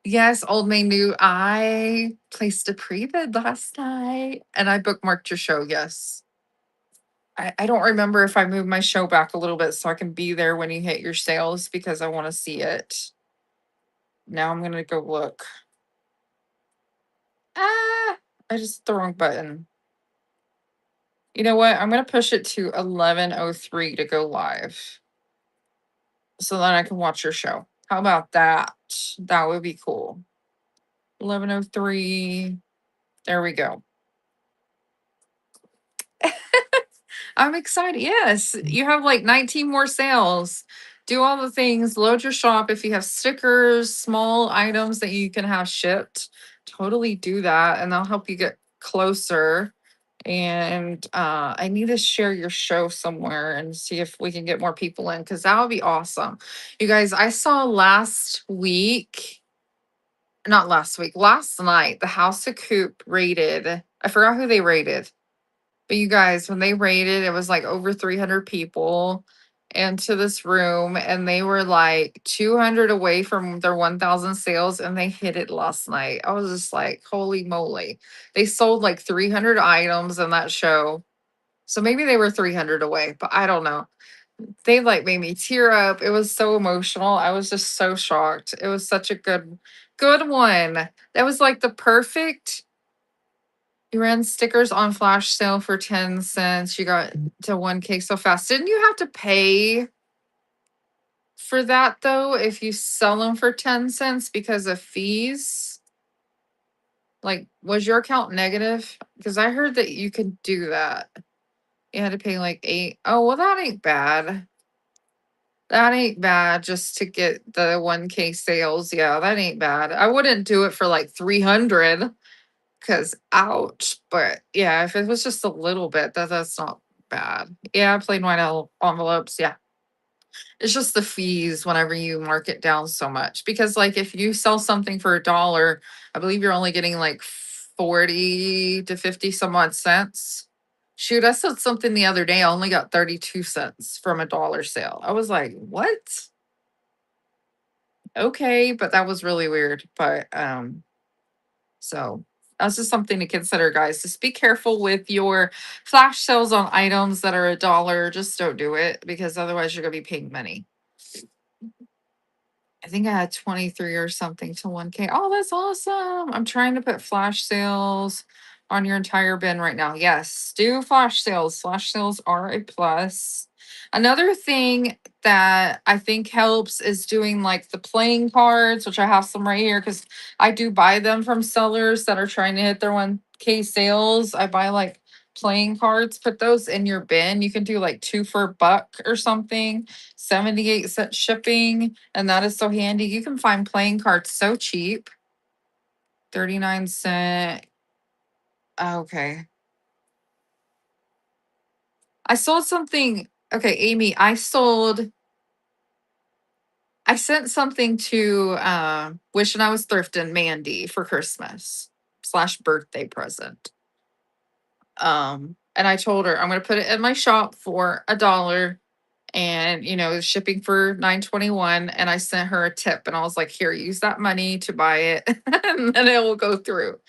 Yes, Old Main New. I placed a pre-bid last night and I bookmarked your show. Yes. I don't remember if I moved my show back a little bit so I can be there when you hit your sales, because I want to see it. Now I'm gonna go look. Ah, I just hit the wrong button. You know what? I'm gonna push it to 11:03 to go live, so then I can watch your show. How about that? That would be cool. 11:03. There we go. I'm excited. Yes, you have like 19 more sales. Do all the things, load your shop. If you have stickers, small items that you can have shipped, totally do that, and they'll help you get closer. And I need to share your show somewhere and see if we can get more people in, because that would be awesome. You guys, I saw last week not last week, last night, the House of Coop rated, I forgot who they rated, but you guys, when they rated, it was like over 300 people into this room, and they were like 200 away from their 1,000 sales, and they hit it last night. I was just like, holy moly. They sold like 300 items in that show. So maybe they were 300 away, but I don't know. They like made me tear up. It was so emotional. I was just so shocked. It was such a good one. That was like the perfect. You ran stickers on flash sale for 10 cents. You got to 1K so fast. Didn't you have to pay for that though if you sell them for 10 cents because of fees? Like, was your account negative? Because I heard that you could do that. You had to pay like 8. Oh, well, that ain't bad. That ain't bad just to get the 1K sales. Yeah, that ain't bad. I wouldn't do it for like 300 because ouch. But yeah, if it was just a little bit, that's not bad. Yeah, plain white envelopes. Yeah. It's just the fees whenever you mark it down so much. Because like if you sell something for $1, I believe you're only getting like 40 to 50 some odd cents. Shoot, I sold something the other day. I only got 32 cents from a dollar sale. I was like, what? Okay, but that was really weird. But so that's just something to consider, guys. Just be careful with your flash sales on items that are $1. Just don't do it because otherwise you're gonna be paying money. I think I had 23 or something to 1K. Oh, that's awesome. I'm trying to put flash sales on your entire bin right now. Yes, do flash sales. Flash sales are a plus. Another thing that I think helps is doing like the playing cards, which I have some right here because I do buy them from sellers that are trying to hit their 1K sales. I buy like playing cards, put those in your bin. You can do like 2 for a buck or something, 78-cent shipping. And that is so handy. You can find playing cards so cheap. 39-cent. Okay. I sold something. Okay, Amy, I sent something to Wishing I Was Thrifting Mandy for Christmas / birthday present. And I told her I'm gonna put it in my shop for $1 and shipping for 9.21, and I sent her a tip and I was like, here, use that money to buy it and then it will go through.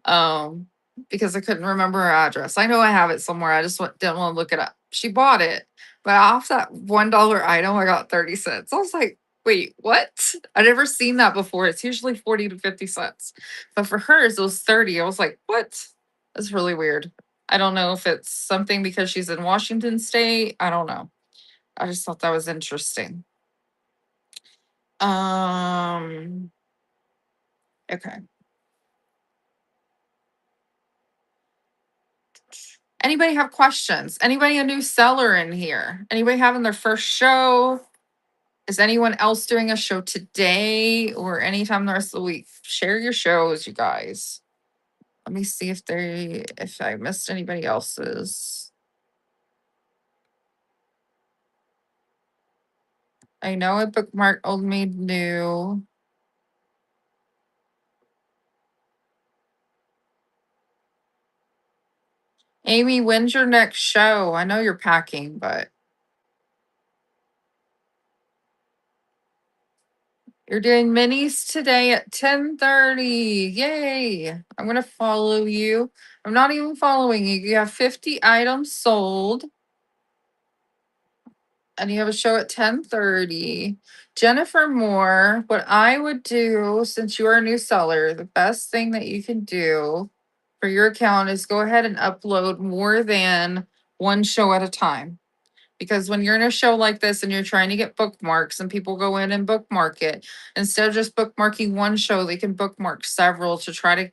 Um, because I couldn't remember her address. I know I have it somewhere. I just didn't want to look it up. She bought it, but off that $1 item, I got 30 cents. I was like, wait, what? I never seen that before. It's usually 40 to 50 cents. But for hers, it was 30. I was like, what? That's really weird. I don't know if it's something because she's in Washington State. I don't know. I just thought that was interesting. Okay. Anybody have questions? Anybody a new seller in here? Anybody having their first show? Is anyone else doing a show today or anytime the rest of the week? Share your shows, you guys. Let me see if I missed anybody else's. I know I bookmarked Old Maid New. Amy, when's your next show? I know you're packing, but you're doing minis today at 10:30. Yay. I'm gonna follow you. I'm not even following you. You have 50 items sold. And you have a show at 10:30. Jennifer Moore, what I would do since you are a new seller, the best thing that you can do for your account is go ahead and upload more than one show at a time. Because when you're in a show like this and you're trying to get bookmarks and people go in and bookmark it, instead of just bookmarking one show, they can bookmark several to try to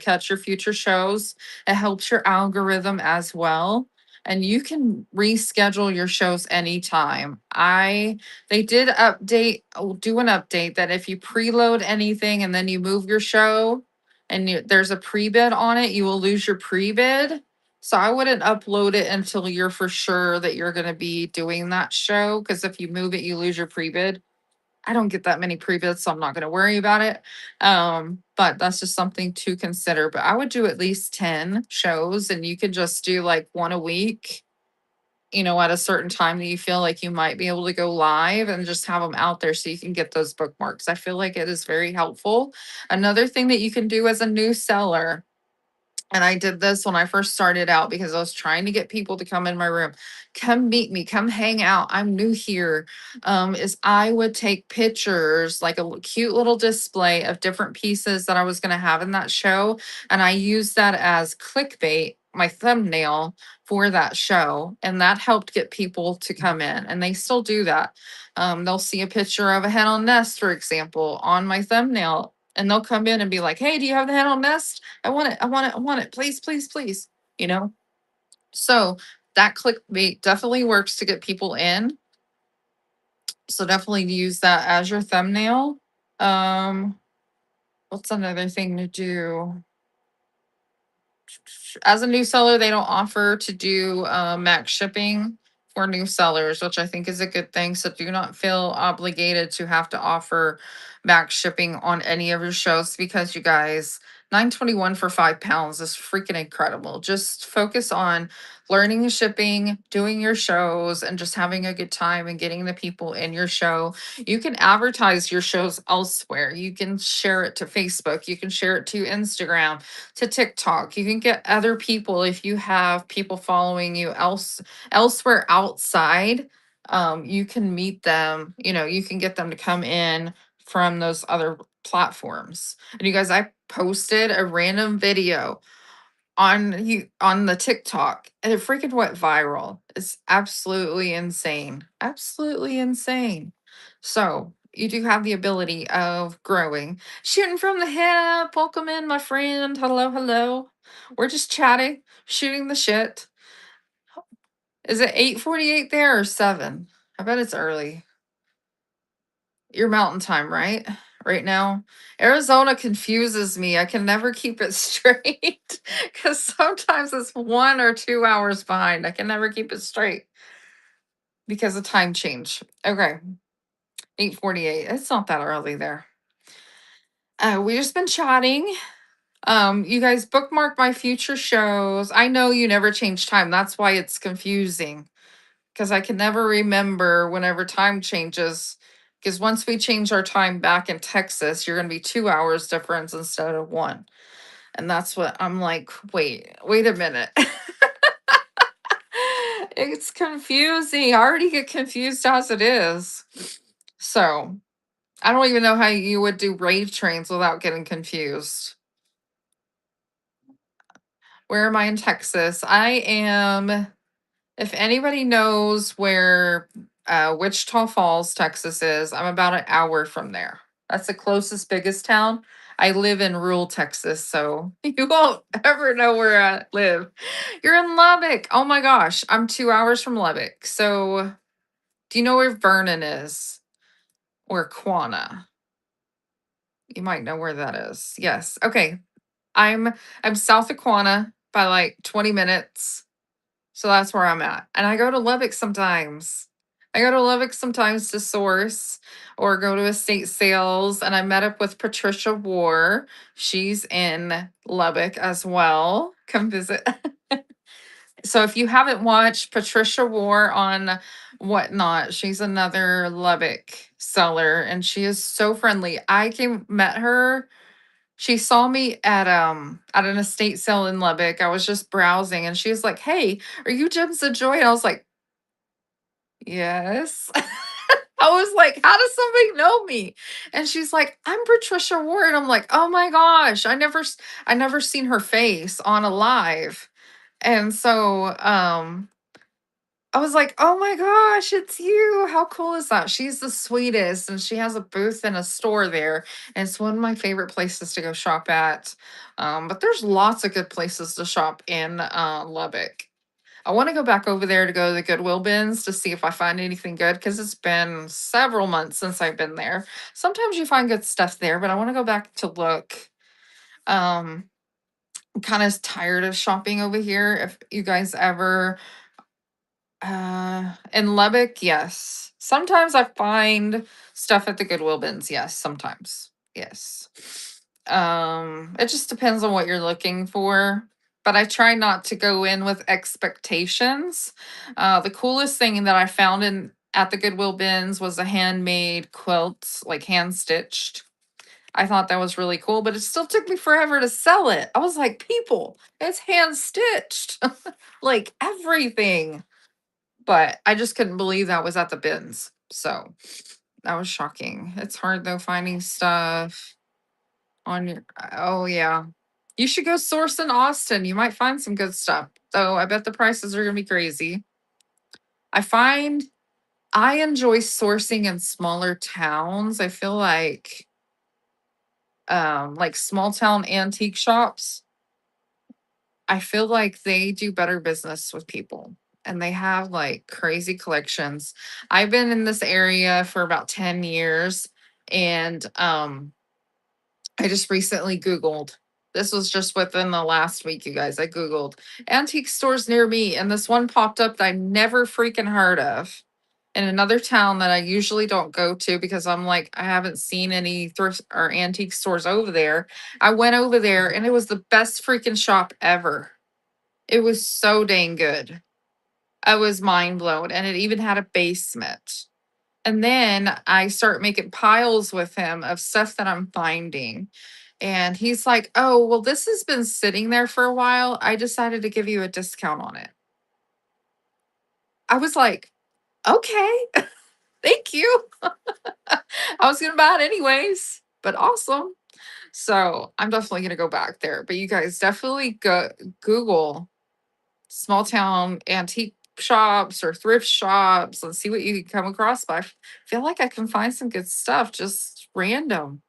catch your future shows. It helps your algorithm as well. And you can reschedule your shows anytime. They did do an update that if you preload anything and then you move your show and there's a pre-bid on it, you will lose your pre-bid. So I wouldn't upload it until you're for sure that you're going to be doing that show. Because if you move it, you lose your pre-bid. I don't get that many pre-bids, so I'm not gonna worry about it. But that's just something to consider. But I would do at least 10 shows, and you could just do like one a week, at a certain time that you feel like you might be able to go live, and just have them out there so you can get those bookmarks. I feel like it is very helpful. Another thing that you can do as a new seller, and I did this when I first started out because I was trying to get people to come in my room. Come meet me, come hang out. I'm new here. Is I would take pictures, like a cute little display of different pieces that I was going to have in that show. And I used that as clickbait, my thumbnail for that show. And that helped get people to come in. And they still do that. They'll see a picture of a hen on nest, for example, on my thumbnail. And they'll come in and be like, hey, do you have the hen on nest? I want it. I want it. I want it. Please, please, please. You know? So that clickbait definitely works to get people in. So definitely use that as your thumbnail. Um, what's another thing to do? As a new seller, they don't offer to do max shipping for new sellers, which I think is a good thing. So do not feel obligated to have to offer max shipping on any of your shows, because you guys, 921 for £5 is freaking incredible. Just focus on learning the shipping, doing your shows, and just having a good time and getting the people in your show. You can advertise your shows elsewhere. You can share it to Facebook. You can share it to Instagram, to TikTok. You can get other people if you have people following you elsewhere outside. You can meet them, you can get them to come in from those other platforms. And you guys, I posted a random video on the TikTok, and it freaking went viral. It's absolutely insane. Absolutely insane. So you do have the ability of growing. Shooting from the hip. Welcome in, my friend. Hello, hello. We're just chatting, shooting the shit. Is it 8:48 there or 7? I bet it's early. Your mountain time, right? Right now. Arizona confuses me. I can never keep it straight because sometimes it's 1 or 2 hours behind. I can never keep it straight because of time change. Okay. 8:48. It's not that early there. We just been chatting. You guys bookmark my future shows. I know you never change time. That's why it's confusing, because I can never remember whenever time changes. Because once we change our time back in Texas, you're going to be 2 hours difference instead of one. And that's what I'm like, wait a minute. It's confusing. I already get confused as it is. So I don't even know how you would do rave trains without getting confused. Where am I in Texas? I am, if anybody knows where Wichita Falls, Texas is, I'm about an hour from there. That's the closest, biggest town. I live in rural Texas, so you won't ever know where I live. You're in Lubbock. Oh my gosh, I'm 2 hours from Lubbock. So, do you know where Vernon is? Or Quanah? You might know where that is. Yes. Okay. I'm I'm south of Quanah by like 20 minutes. So that's where I'm at. And I go to Lubbock sometimes. I go to Lubbock sometimes to source or go to estate sales. And I met up with Patricia War. She's in Lubbock as well. Come visit. So if you haven't watched Patricia War on Whatnot, she's another Lubbock seller, and she is so friendly. Met her. She saw me at an estate sale in Lubbock. I was just browsing, and she was like, "Hey, are you Gems of Joy?" And I was like, "Yes." I was like, "How does somebody know me?" And she's like, "I'm Patricia Ward." I'm like, "Oh my gosh, I never seen her face on a live." And so I was like, "Oh my gosh, it's you. How cool is that?" She's the sweetest, and she has a booth in a store there. And it's one of my favorite places to go shop at. But there's lots of good places to shop in Lubbock. I want to go back over there to go to the Goodwill bins to see if I find anything good, because it's been several months since I've been there. Sometimes you find good stuff there, but I want to go back to look. I'm kind of tired of shopping over here. If you guys ever In Lubbock, yes. Sometimes I find stuff at the Goodwill bins. Yes, sometimes. Yes. It just depends on what you're looking for. But I try not to go in with expectations. The coolest thing that I found in at the Goodwill bins was a handmade quilt, like hand stitched. I thought that was really cool, but it still took me forever to sell it. I was like, people, it's hand stitched, like everything. But I just couldn't believe that was at the bins. So that was shocking. It's hard though finding stuff on your. Oh, yeah. You should go source in Austin. You might find some good stuff. Though I bet the prices are going to be crazy. I find I enjoy sourcing in smaller towns. I feel like small town antique shops, I feel like they do better business with people and they have like crazy collections. I've been in this area for about 10 years and I just recently Googled. This was just within the last week, you guys. I Googled antique stores near me, and this one popped up that I never freaking heard of in another town that I usually don't go to because I'm like, I haven't seen any thrift or antique stores over there. I went over there and it was the best freaking shop ever. It was so dang good. I was mind blown. And it even had a basement. And then I start making piles with him of stuff that I'm finding. And he's like, oh, well, this has been sitting there for a while. I decided to give you a discount on it. I was like, okay, thank you. I was going to buy it anyways, but awesome. So I'm definitely going to go back there. But you guys definitely go Google small town antique shops or thrift shops and see what you can come across. But I feel like I can find some good stuff, just randoms,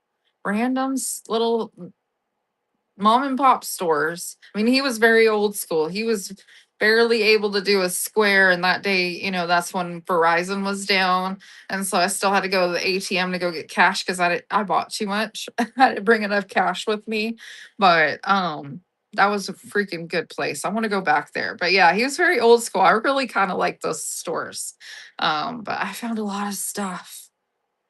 little mom and pop stores. I mean, he was very old school. He was barely able to do a square. And that day, that's when Verizon was down. And so I still had to go to the ATM to go get cash because I bought too much. I didn't bring enough cash with me. But that was a freaking good place. I want to go back there. But yeah, he was very old school. I really kind of like those stores. But I found a lot of stuff.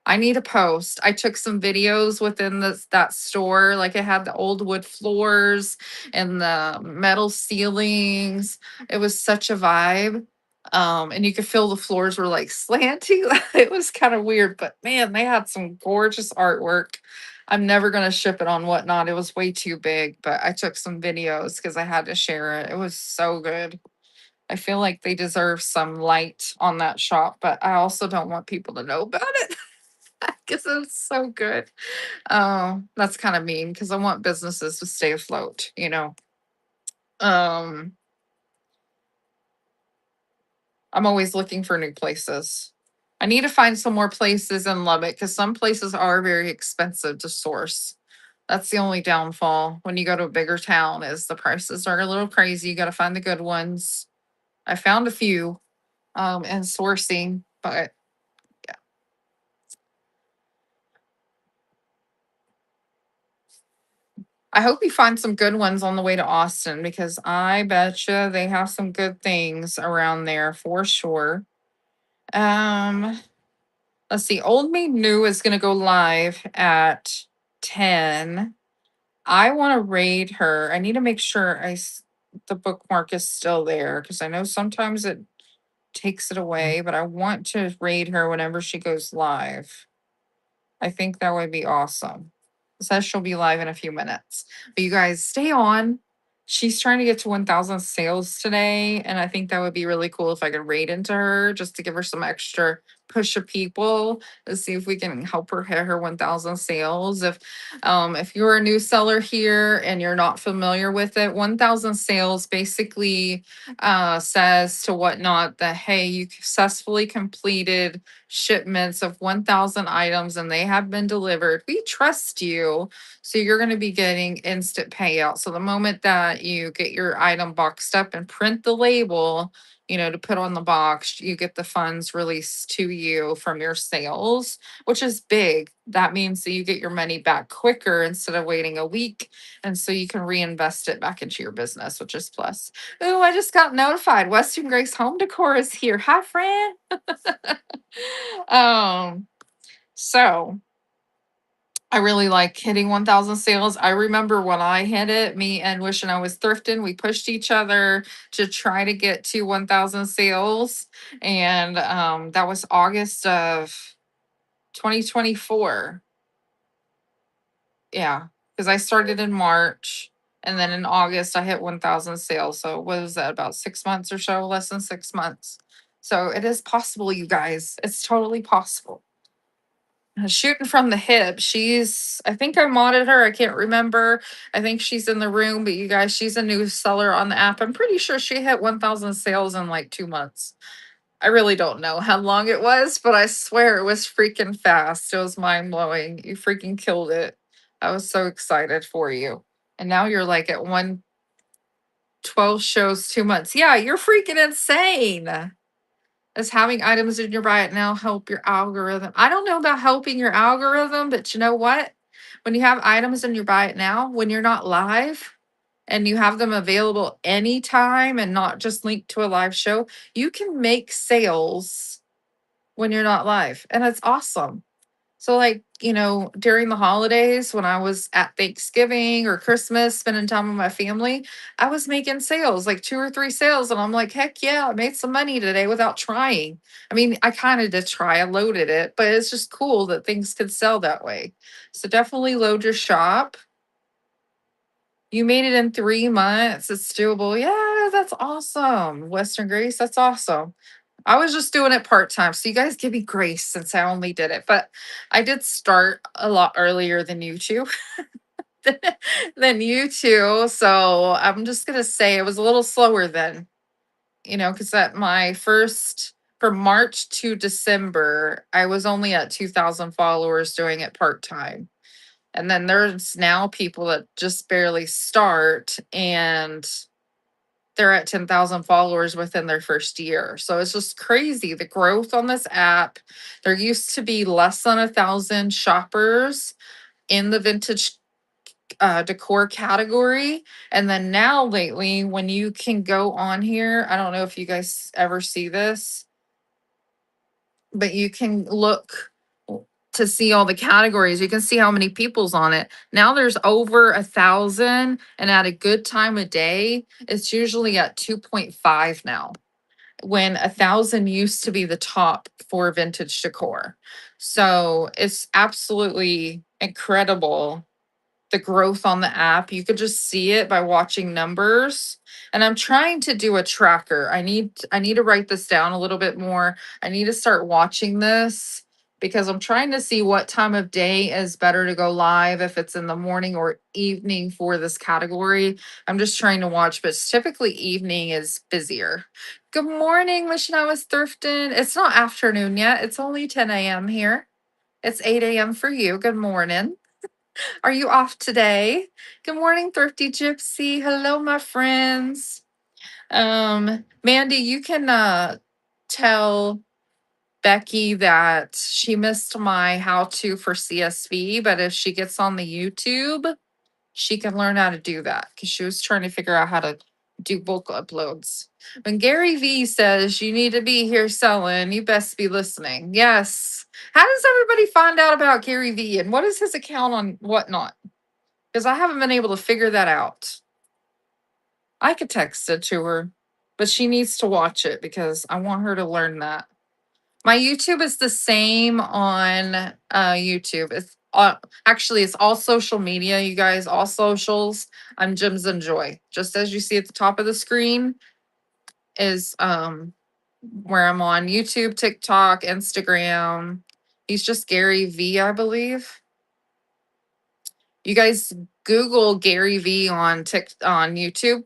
I need a post. I took some videos within that store. Like it had the old wood floors and the metal ceilings. It was such a vibe. And you could feel the floors were like slanty. It was kind of weird, but man, they had some gorgeous artwork. I'm never gonna ship it on Whatnot. It was way too big, but I took some videos because I had to share it. It was so good. I feel like they deserve some light on that shop, but I also don't want people to know about it. Because it's so good. Oh, that's kind of mean because I want businesses to stay afloat. Um, I'm always looking for new places. I need to find some more places in Lubbock because some places are very expensive to source. That's the only downfall when you go to a bigger town is the prices are a little crazy. You got to find the good ones. I found a few and sourcing, but I hope you find some good ones on the way to Austin because I betcha they have some good things around there for sure. Um, let's see. Old Me New is going to go live at 10. I want to raid her. I need to make sure the bookmark is still there because I know sometimes it takes it away, but I want to raid her whenever she goes live. I think that would be awesome. It says she'll be live in a few minutes. But you guys stay on. She's trying to get to 1,000 sales today. And I think that would be really cool if I could raid into her just to give her some extra push of people to see if we can help her hit her 1,000 sales. If you're a new seller here and you're not familiar with it, 1,000 sales basically says to Whatnot that, hey, you successfully completed shipments of 1,000 items and they have been delivered. We trust you. So you're going to be getting instant payout. So the moment that you get your item boxed up and print the label, to put on the box. You get the funds released to you from your sales, which is big. That means that you get your money back quicker instead of waiting a week. And so you can reinvest it back into your business, which is plus. Oh, I just got notified. Western Grace Home Decor is here. Hi, friend. um, so I really like hitting 1,000 sales. I remember when I hit it, me and Wish and I was thrifting, we pushed each other to try to get to 1,000 sales. And that was August of 2024. Yeah, because I started in March and then in August I hit 1,000 sales. So what was that, about 6 months or so, less than 6 months. So it is possible, you guys. It's totally possible. Shooting from the hip. I think I modded her. I can't remember. I think she's in the room, but you guys, she's a new seller on the app. I'm pretty sure she hit 1,000 sales in like 2 months. I really don't know how long it was, but I swear it was freaking fast. It was mind blowing. You freaking killed it. I was so excited for you. And now you're like at 112 shows, 2 months. Yeah, you're freaking insane. Does having items in your diet now help your algorithm? I don't know about helping your algorithm, but you know what? When you have items in your diet now, when you're not live and you have them available anytime and not just linked to a live show, you can make sales when you're not live. And it's awesome. So, like, during the holidays when I was at Thanksgiving or Christmas, spending time with my family, I was making sales, like 2 or 3 sales. And I'm like, heck yeah, I made some money today without trying. I mean, I kind of did try, I loaded it, but it's just cool that things could sell that way. So, definitely load your shop. You made it in 3 months. It's doable. Yeah, that's awesome. Western Grace, that's awesome. I was just doing it part time. So you guys give me grace since I only did it. But I did start a lot earlier than you two. Than you two. So I'm just gonna say it was a little slower then, because at my first from March to December, I was only at 2,000 followers doing it part time. And then there's now people that just barely start and they're at 10,000 followers within their first year. So it's just crazy the growth on this app. There used to be less than 1,000 shoppers in the vintage decor category. And then now lately, when you can go on here, I don't know if you guys ever see this, but you can look to see all the categories. You can see how many people's on it. Now there's over 1,000, and at a good time of day, it's usually at 2.5 now. When 1,000 used to be the top for vintage decor. So it's absolutely incredible the growth on the app. You could just see it by watching numbers. And I'm trying to do a tracker. I need to write this down a little bit more. I need to start watching this because I'm trying to see what time of day is better to go live, if it's in the morning or evening for this category. I'm just trying to watch, but typically evening is busier. Good morning, wishing I was thrifting. It's not afternoon yet. It's only 10 a.m. here. It's 8 a.m. for you. Good morning. Are you off today? Good morning, Thrifty Gypsy. Hello, my friends. Mandy, you can tell Becky that she missed my how to for CSV, but if she gets on the YouTube, she can learn how to do that because she was trying to figure out how to do bulk uploads. When Gary V says you need to be here selling, you best be listening. Yes. How does everybody find out about Gary V and what is his account on whatnot? Because I haven't been able to figure that out. I could text it to her, but she needs to watch it because I want her to learn that. My YouTube is the same on YouTube. It's actually it's all social media, you guys, all socials. I'm Jims and Joy. Just as you see at the top of the screen is where I'm on YouTube, TikTok, Instagram. He's just Gary V, I believe. You guys Google Gary V on on YouTube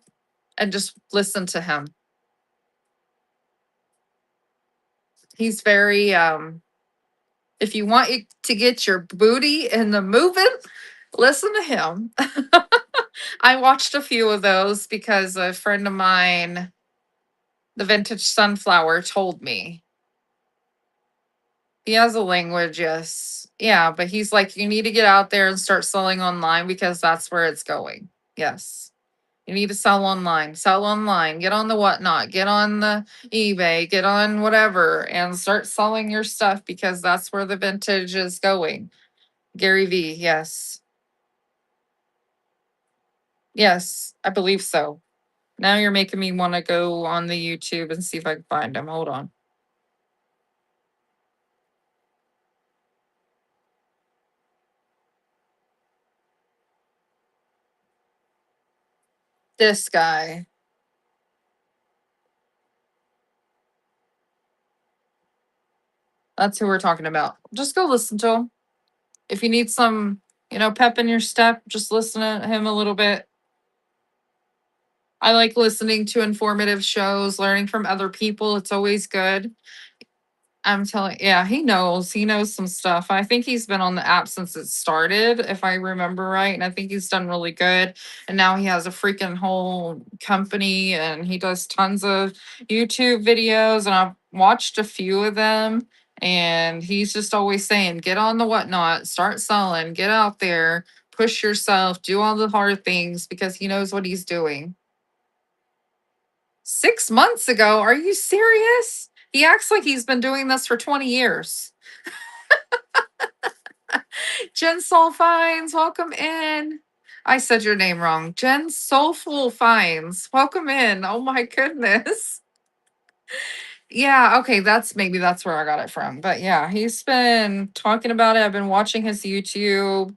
and just listen to him. He's very if you want to get your booty in the moving, listen to him. I watched a few of those because a friend of mine The vintage sunflower told me. He has a language, yes. Yeah, but he's like, you need to get out there and start selling online because that's where it's going. Yes. You need to sell online, get on the whatnot, get on the eBay, get on whatever, and start selling your stuff because that's where the vintage is going. Gary V, yes. Yes, I believe so. Now you're making me want to go on the YouTube and see if I can find him. Hold on. This guy. That's who we're talking about. Just go listen to him. If you need some, pep in your step, just listen to him a little bit. I like listening to informative shows, learning from other people. It's always good. I'm telling, yeah, he knows. He knows some stuff. I think he's been on the app since it started, if I remember right. And I think he's done really good. And now he has a freaking whole company and he does tons of YouTube videos. And I've watched a few of them. And he's just always saying, get on the whatnot, start selling, get out there, push yourself, do all the hard things because he knows what he's doing. 6 months ago? Are you serious? He acts like he's been doing this for 20 years. Jen Soul Finds, welcome in. I said your name wrong. Jen Soulful Finds, welcome in. Oh my goodness. Yeah, okay, that's where I got it from. But yeah, he's been talking about it. I've been watching his YouTube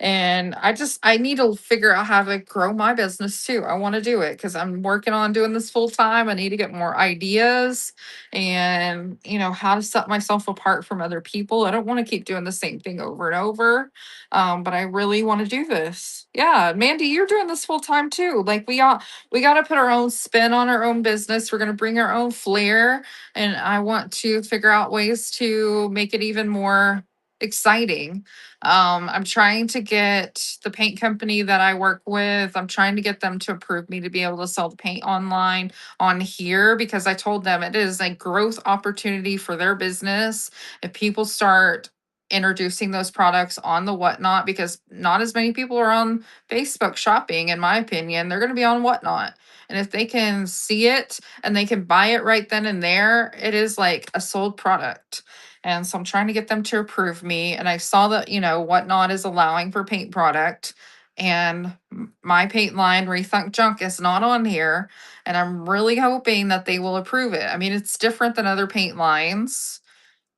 and I need to figure out how to grow my business too. I want to do it because I'm working on doing this full time. I need to get more ideas and how to set myself apart from other people. I don't want to keep doing the same thing over and over. But I really want to do this. Yeah, Mandy, you're doing this full time too. Like we got to put our own spin on our own business. We're going to bring our own flair and I want to figure out ways to make it even more exciting. I'm trying to get the paint company that I work with, I'm trying to get them to approve me to be able to sell the paint online on here because I told them it is a growth opportunity for their business if people start introducing those products on the whatnot because not as many people are on Facebook shopping in my opinion. They're going to be on whatnot. And if they can see it and they can buy it right then and there, it is like a sold product. And so I'm trying to get them to approve me. And I saw that, Whatnot is allowing for paint product. And my paint line, Rethunk Junk, is not on here. And I'm really hoping that they will approve it. I mean, it's different than other paint lines.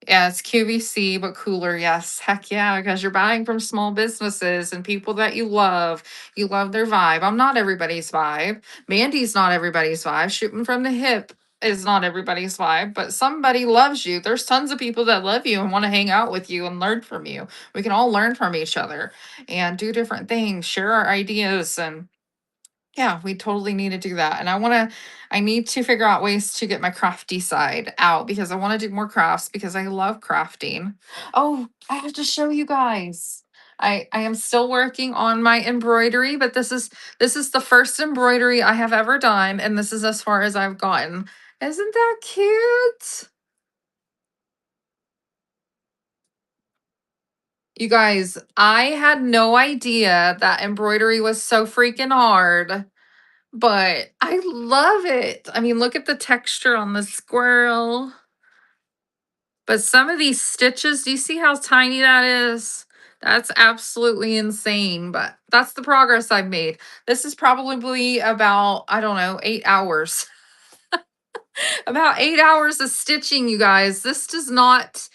Yeah, it's QVC, but cooler. Yes. Heck yeah. Because you're buying from small businesses and people that you love. You love their vibe. I'm not everybody's vibe. Mandy's not everybody's vibe. Shooting from the hip is not everybody's vibe, but somebody loves you. There's tons of people that love you and want to hang out with you and learn from you. We can all learn from each other and do different things, share our ideas, and yeah, we totally need to do that. And I need to figure out ways to get my crafty side out because I want to do more crafts because I love crafting. Oh, I have to show you guys. I am still working on my embroidery, but this is the first embroidery I have ever done, and this is as far as I've gotten. Isn't that cute? You guys, I had no idea that embroidery was so freaking hard. But I love it. I mean, look at the texture on the squirrel. But some of these stitches, do you see how tiny that is? That's absolutely insane, but that's the progress I've made. This is probably about, I don't know, 8 hours. About 8 hours of stitching, you guys. This is not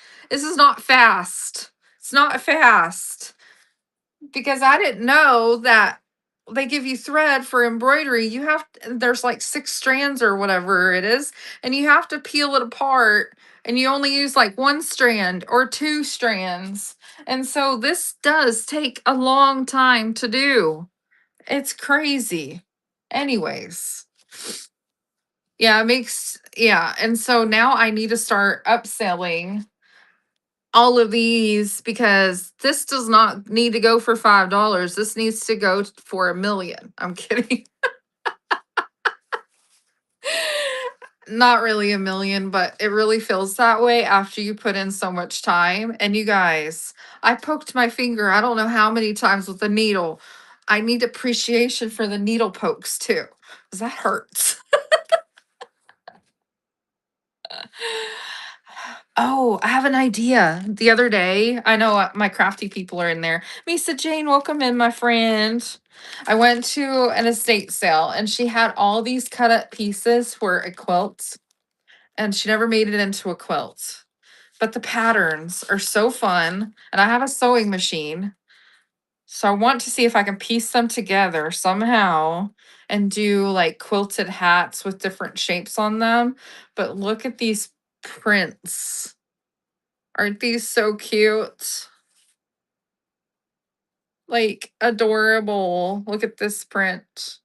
fast. It's not fast because I didn't know that they give you thread for embroidery. There's like 6 strands or whatever it is, and you have to peel it apart and you only use like 1 strand or 2 strands. And so this does take a long time to do. It's crazy. Anyways, yeah, and so now I need to start upselling all of these because this does not need to go for $5. This needs to go for 1 million. I'm kidding. Not really a million, but it really feels that way after you put in so much time. And you guys, I poked my finger, I don't know how many times with the needle. I need appreciation for the needle pokes too, because that hurts. Oh, I have an idea. The other day, I know my crafty people are in there. Misa Jane, welcome in, my friend. I went to an estate sale and she had all these cut up pieces for a quilt, and she never made it into a quilt. But the patterns are so fun, and I have a sewing machine. So I want to see if I can piece them together somehow and do like quilted hats with different shapes on them. But look at these prints. Aren't these so cute? Like adorable. Look at this print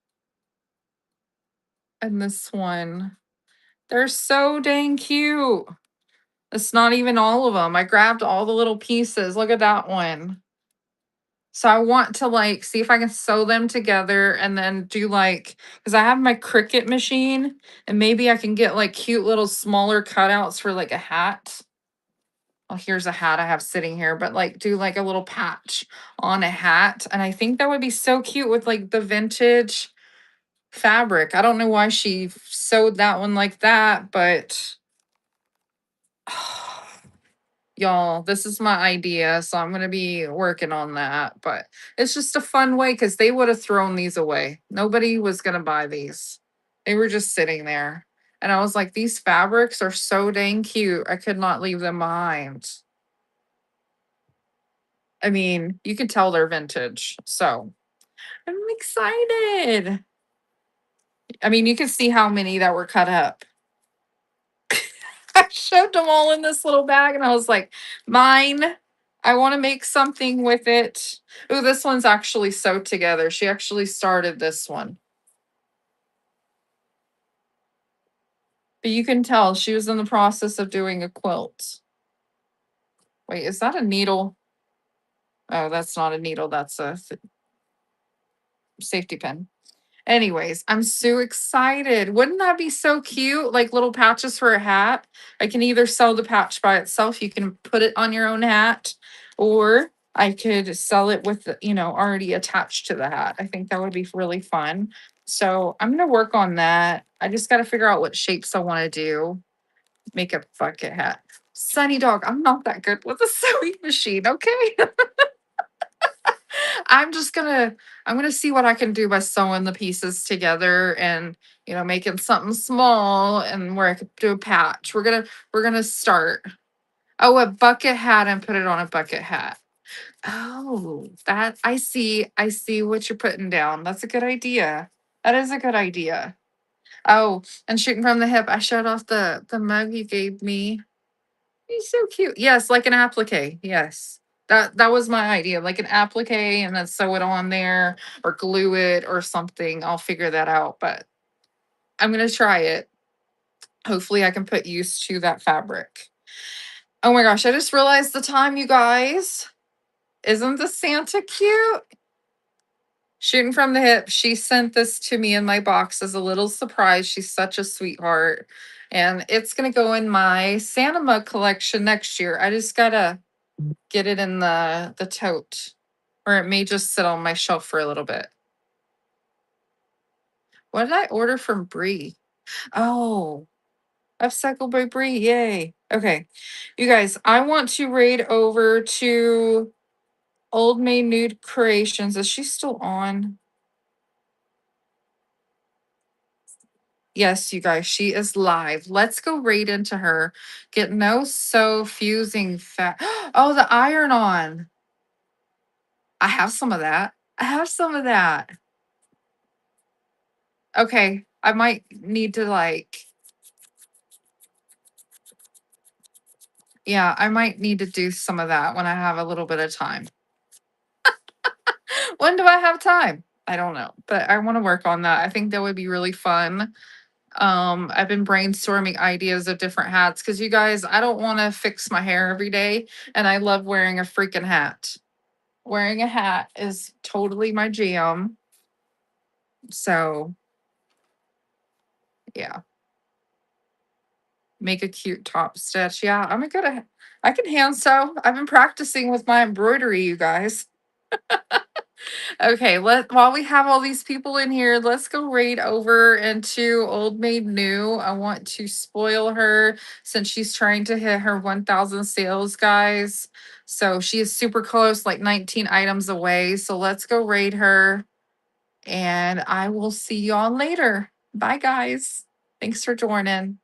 and this one. They're so dang cute. It's not even all of them. I grabbed all the little pieces. Look at that one. So I want to like see if I can sew them together and then do like, because I have my Cricut machine and maybe I can get like cute little smaller cutouts for like a hat. Oh, here's a hat I have sitting here, but like do like a little patch on a hat. And I think that would be so cute with like the vintage fabric. I don't know why she sewed that one like that, but y'all, this is my idea. So I'm going to be working on that. But it's just a fun way because they would have thrown these away. Nobody was going to buy these, they were just sitting there. And I was like, these fabrics are so dang cute. I could not leave them behind. I mean, you can tell they're vintage. So I'm excited. I mean, you can see how many that were cut up. I shoved them all in this little bag and I was like, mine. I want to make something with it. Oh, this one's actually sewed together. She actually started this one. But you can tell she was in the process of doing a quilt. Wait, is that a needle? Oh, that's not a needle. That's a safety pin. Anyways, I'm so excited. Wouldn't that be so cute? Like little patches for a hat. I can either sell the patch by itself, you can put it on your own hat, or I could sell it with, already attached to the hat. I think that would be really fun. So I'm going to work on that. I just got to figure out what shapes I want to do. Make a bucket hat. Sunny dog, I'm not that good with a sewing machine, okay? I'm just gonna I'm gonna see what I can do by sewing the pieces together and making something small and where I could do a patch. We're gonna start. Oh, a bucket hat and put it on a bucket hat. Oh, that I see what you're putting down. That's a good idea. That is a good idea. Oh, and shooting from the hip, I showed off the mug you gave me. He's so cute. Yes, like an applique. Yes. That was my idea, like an applique and then sew it on there or glue it or something. I'll figure that out, but I'm gonna try it. Hopefully I can put use to that fabric. Oh my gosh, I just realized the time, you guys. Isn't the Santa cute? Shooting from the hip. She sent this to me in my box as a little surprise. She's such a sweetheart. And it's gonna go in my Santa mug collection next year. I just gotta get it in the tote, or it may just sit on my shelf for a little bit. What did I order from Brie? Oh, upcycle by Brie. Yay. Okay. You guys, I want to raid over to Old May Nude Creations. Is she still on? Yes, you guys, she is live. Let's go raid into her. Get no so fusing fat. Oh, the iron on. I have some of that. I have some of that. Okay. I might need to yeah, I might need to do some of that when I have a little bit of time. When do I have time? I don't know, but I want to work on that. I think that would be really fun. I've been brainstorming ideas of different hats because you guys, I don't want to fix my hair every day, and I love wearing a freaking hat. Wearing a hat is totally my jam. So, yeah. make a cute top stitch. Yeah, I'm good at I can hand sew. I've been practicing with my embroidery, you guys. Okay, while we have all these people in here, let's go right over into Old Maid New. I want to spoil her since she's trying to hit her 1,000 sales, guys. So she is super close, like 19 items away. So let's go raid her, and I will see y'all later. Bye, guys. Thanks for joining.